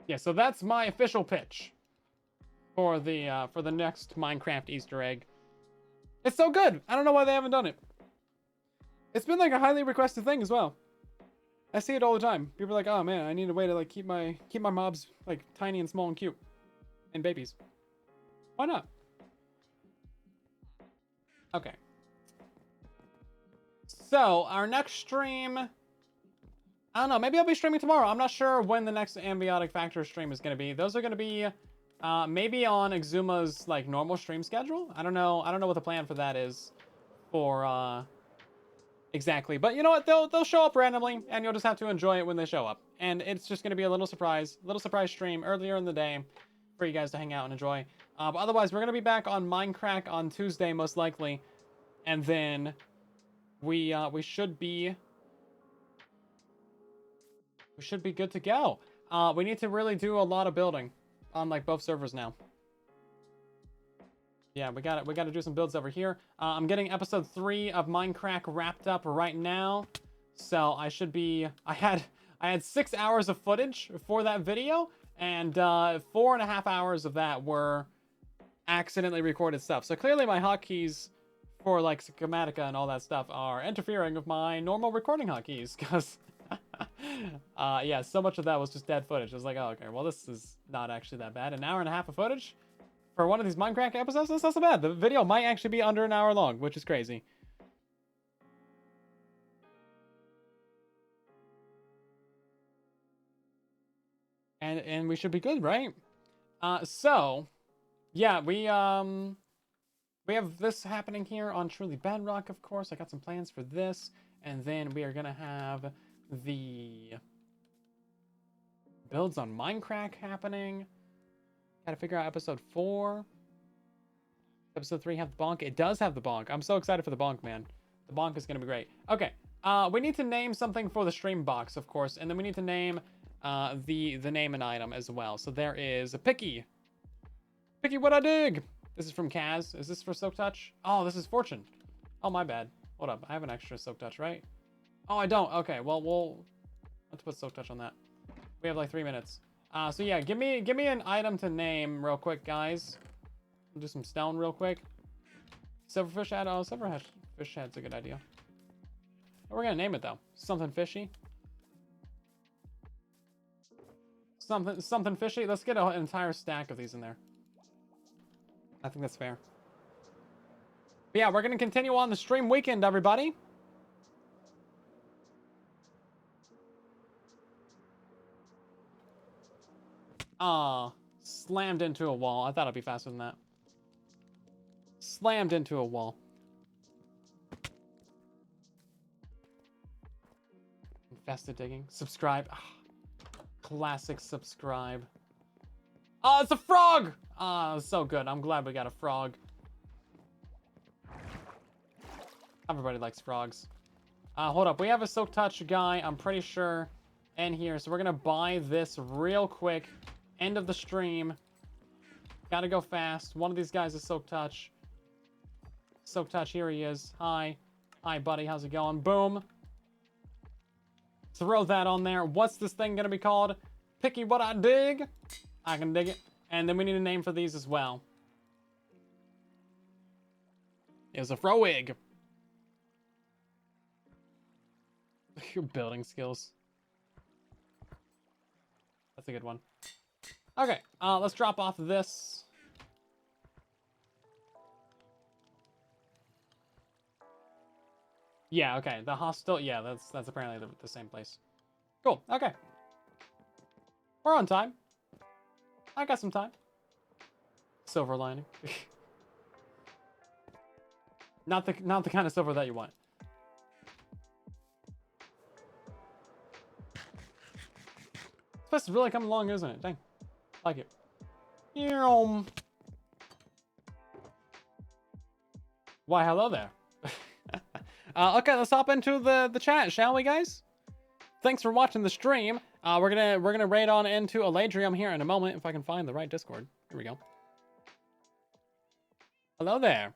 Yeah, so that's my official pitch for the next Minecraft Easter egg. It's so good. I don't know why they haven't done it. It's been like a highly requested thing as well. I see it all the time. People are like, "Oh man, I need a way to like keep my mobs like tiny and small and cute." And babies. Why not? Okay. So, our next stream... I don't know, maybe I'll be streaming tomorrow. I'm not sure when the next Ambiotic Factor stream is going to be. Those are going to be maybe on Exuma's like normal stream schedule. I don't know what the plan for that is for exactly. But you know what? They'll show up randomly and you'll just have to enjoy it when they show up. And it's just going to be a little surprise stream earlier in the day for you guys to hang out and enjoy. But otherwise, we're going to be back on Minecraft on Tuesday, most likely. And then we should be good to go. We need to really do a lot of building on like both servers now. Yeah, we got to do some builds over here. I'm getting episode 3 of Minecraft wrapped up right now. So I had 6 hours of footage for that video. And 4.5 hours of that were accidentally recorded stuff. So clearly my hotkeys for like Schematica and all that stuff are interfering with my normal recording hotkeys. Because, yeah, so much of that was just dead footage. I was like, oh, okay, well, this is not actually that bad. An hour and a half of footage for one of these Minecraft episodes? That's not so bad. The video might actually be under an hour long, which is crazy. And we should be good, right? So yeah, we have this happening here on Truly Bedrock, of course. I got some plans for this, and then we are gonna have the builds on Minecraft happening. Gotta figure out episode 4. Episode 3 have the bonk. It does have the bonk. I'm so excited for the bonk, man. The bonk is gonna be great. Okay, we need to name something for the stream box, of course, and then we need to name the name and item as well. So there is a Picky. Picky, what I dig. This is from Kaz. Is this for Soak Touch? Oh, this is Fortune. Oh, my bad. Hold up. I have an extra Soak Touch, right? Oh, I don't. Okay, well, we'll let's put Soak Touch on that. We have like 3 minutes. So yeah, give me an item to name real quick, guys. We'll do some stone real quick. Silverfish head. Oh, silverfish head's a good idea. We're gonna name it though. Something fishy. Something fishy. Let's get an entire stack of these in there. I think that's fair. But yeah, we're gonna continue on the stream weekend, everybody. Slammed into a wall. I thought it'd be faster than that. Slammed into a wall. Infested digging. Subscribe. Classic subscribe. Oh, it's a frog! So good. I'm glad we got a frog. Everybody likes frogs. Hold up. We have a Soak Touch guy, I'm pretty sure, in here. So we're gonna buy this real quick. End of the stream. Gotta go fast. One of these guys is Soak Touch. Soak Touch, here he is. Hi. Hi, buddy. How's it going? Boom. Throw that on there. What's this thing gonna be called? Picky what I dig. I can dig it. And then we need a name for these as well. It was a Frowig. Your building skills. That's a good one. Okay, let's drop off this. Yeah, okay. The hostel. Yeah, that's apparently the same place. Cool. Okay. We're on time. I got some time. Silver lining. not the kind of silver that you want. This place is really coming along, isn't it? Dang. Like it. Why, hello there. Okay, let's hop into the chat, shall we, guys? Thanks for watching the stream. We're gonna raid on into Eladrium here in a moment if I can find the right Discord. Here we go. Hello there.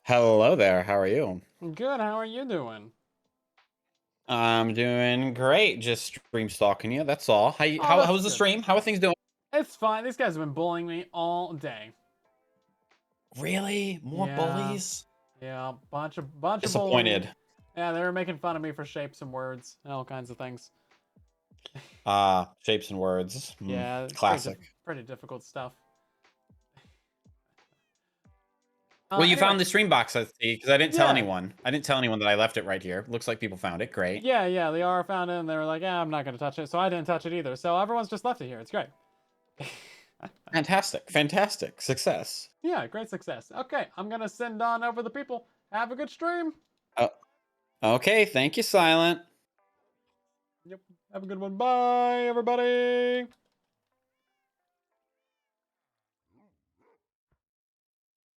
Hello there. How are you? Good. How are you doing? I'm doing great. Just stream stalking you. That's all. How was the good. stream? How are things doing? It's fine. These guys have been bullying me all day. Really? More bullies? Yeah, bunch of Disappointed. bullying. Yeah, they were making fun of me for shapes and words and all kinds of things. Shapes and words. Yeah, Classic. Pretty difficult stuff. Well, you found the stream box, I see, because I didn't tell Yeah. anyone. I didn't tell anyone that I left it right here. Looks like people found it. Great. Yeah, they are found it, and they were like, "Yeah, I'm not gonna touch it," so I didn't touch it either. So everyone's just left it here. It's great. Fantastic. Success. Yeah, great success. Okay, I'm gonna send on over the people. Have a good stream. Okay, thank you, Silent. Yep. Have a good one. Bye, everybody.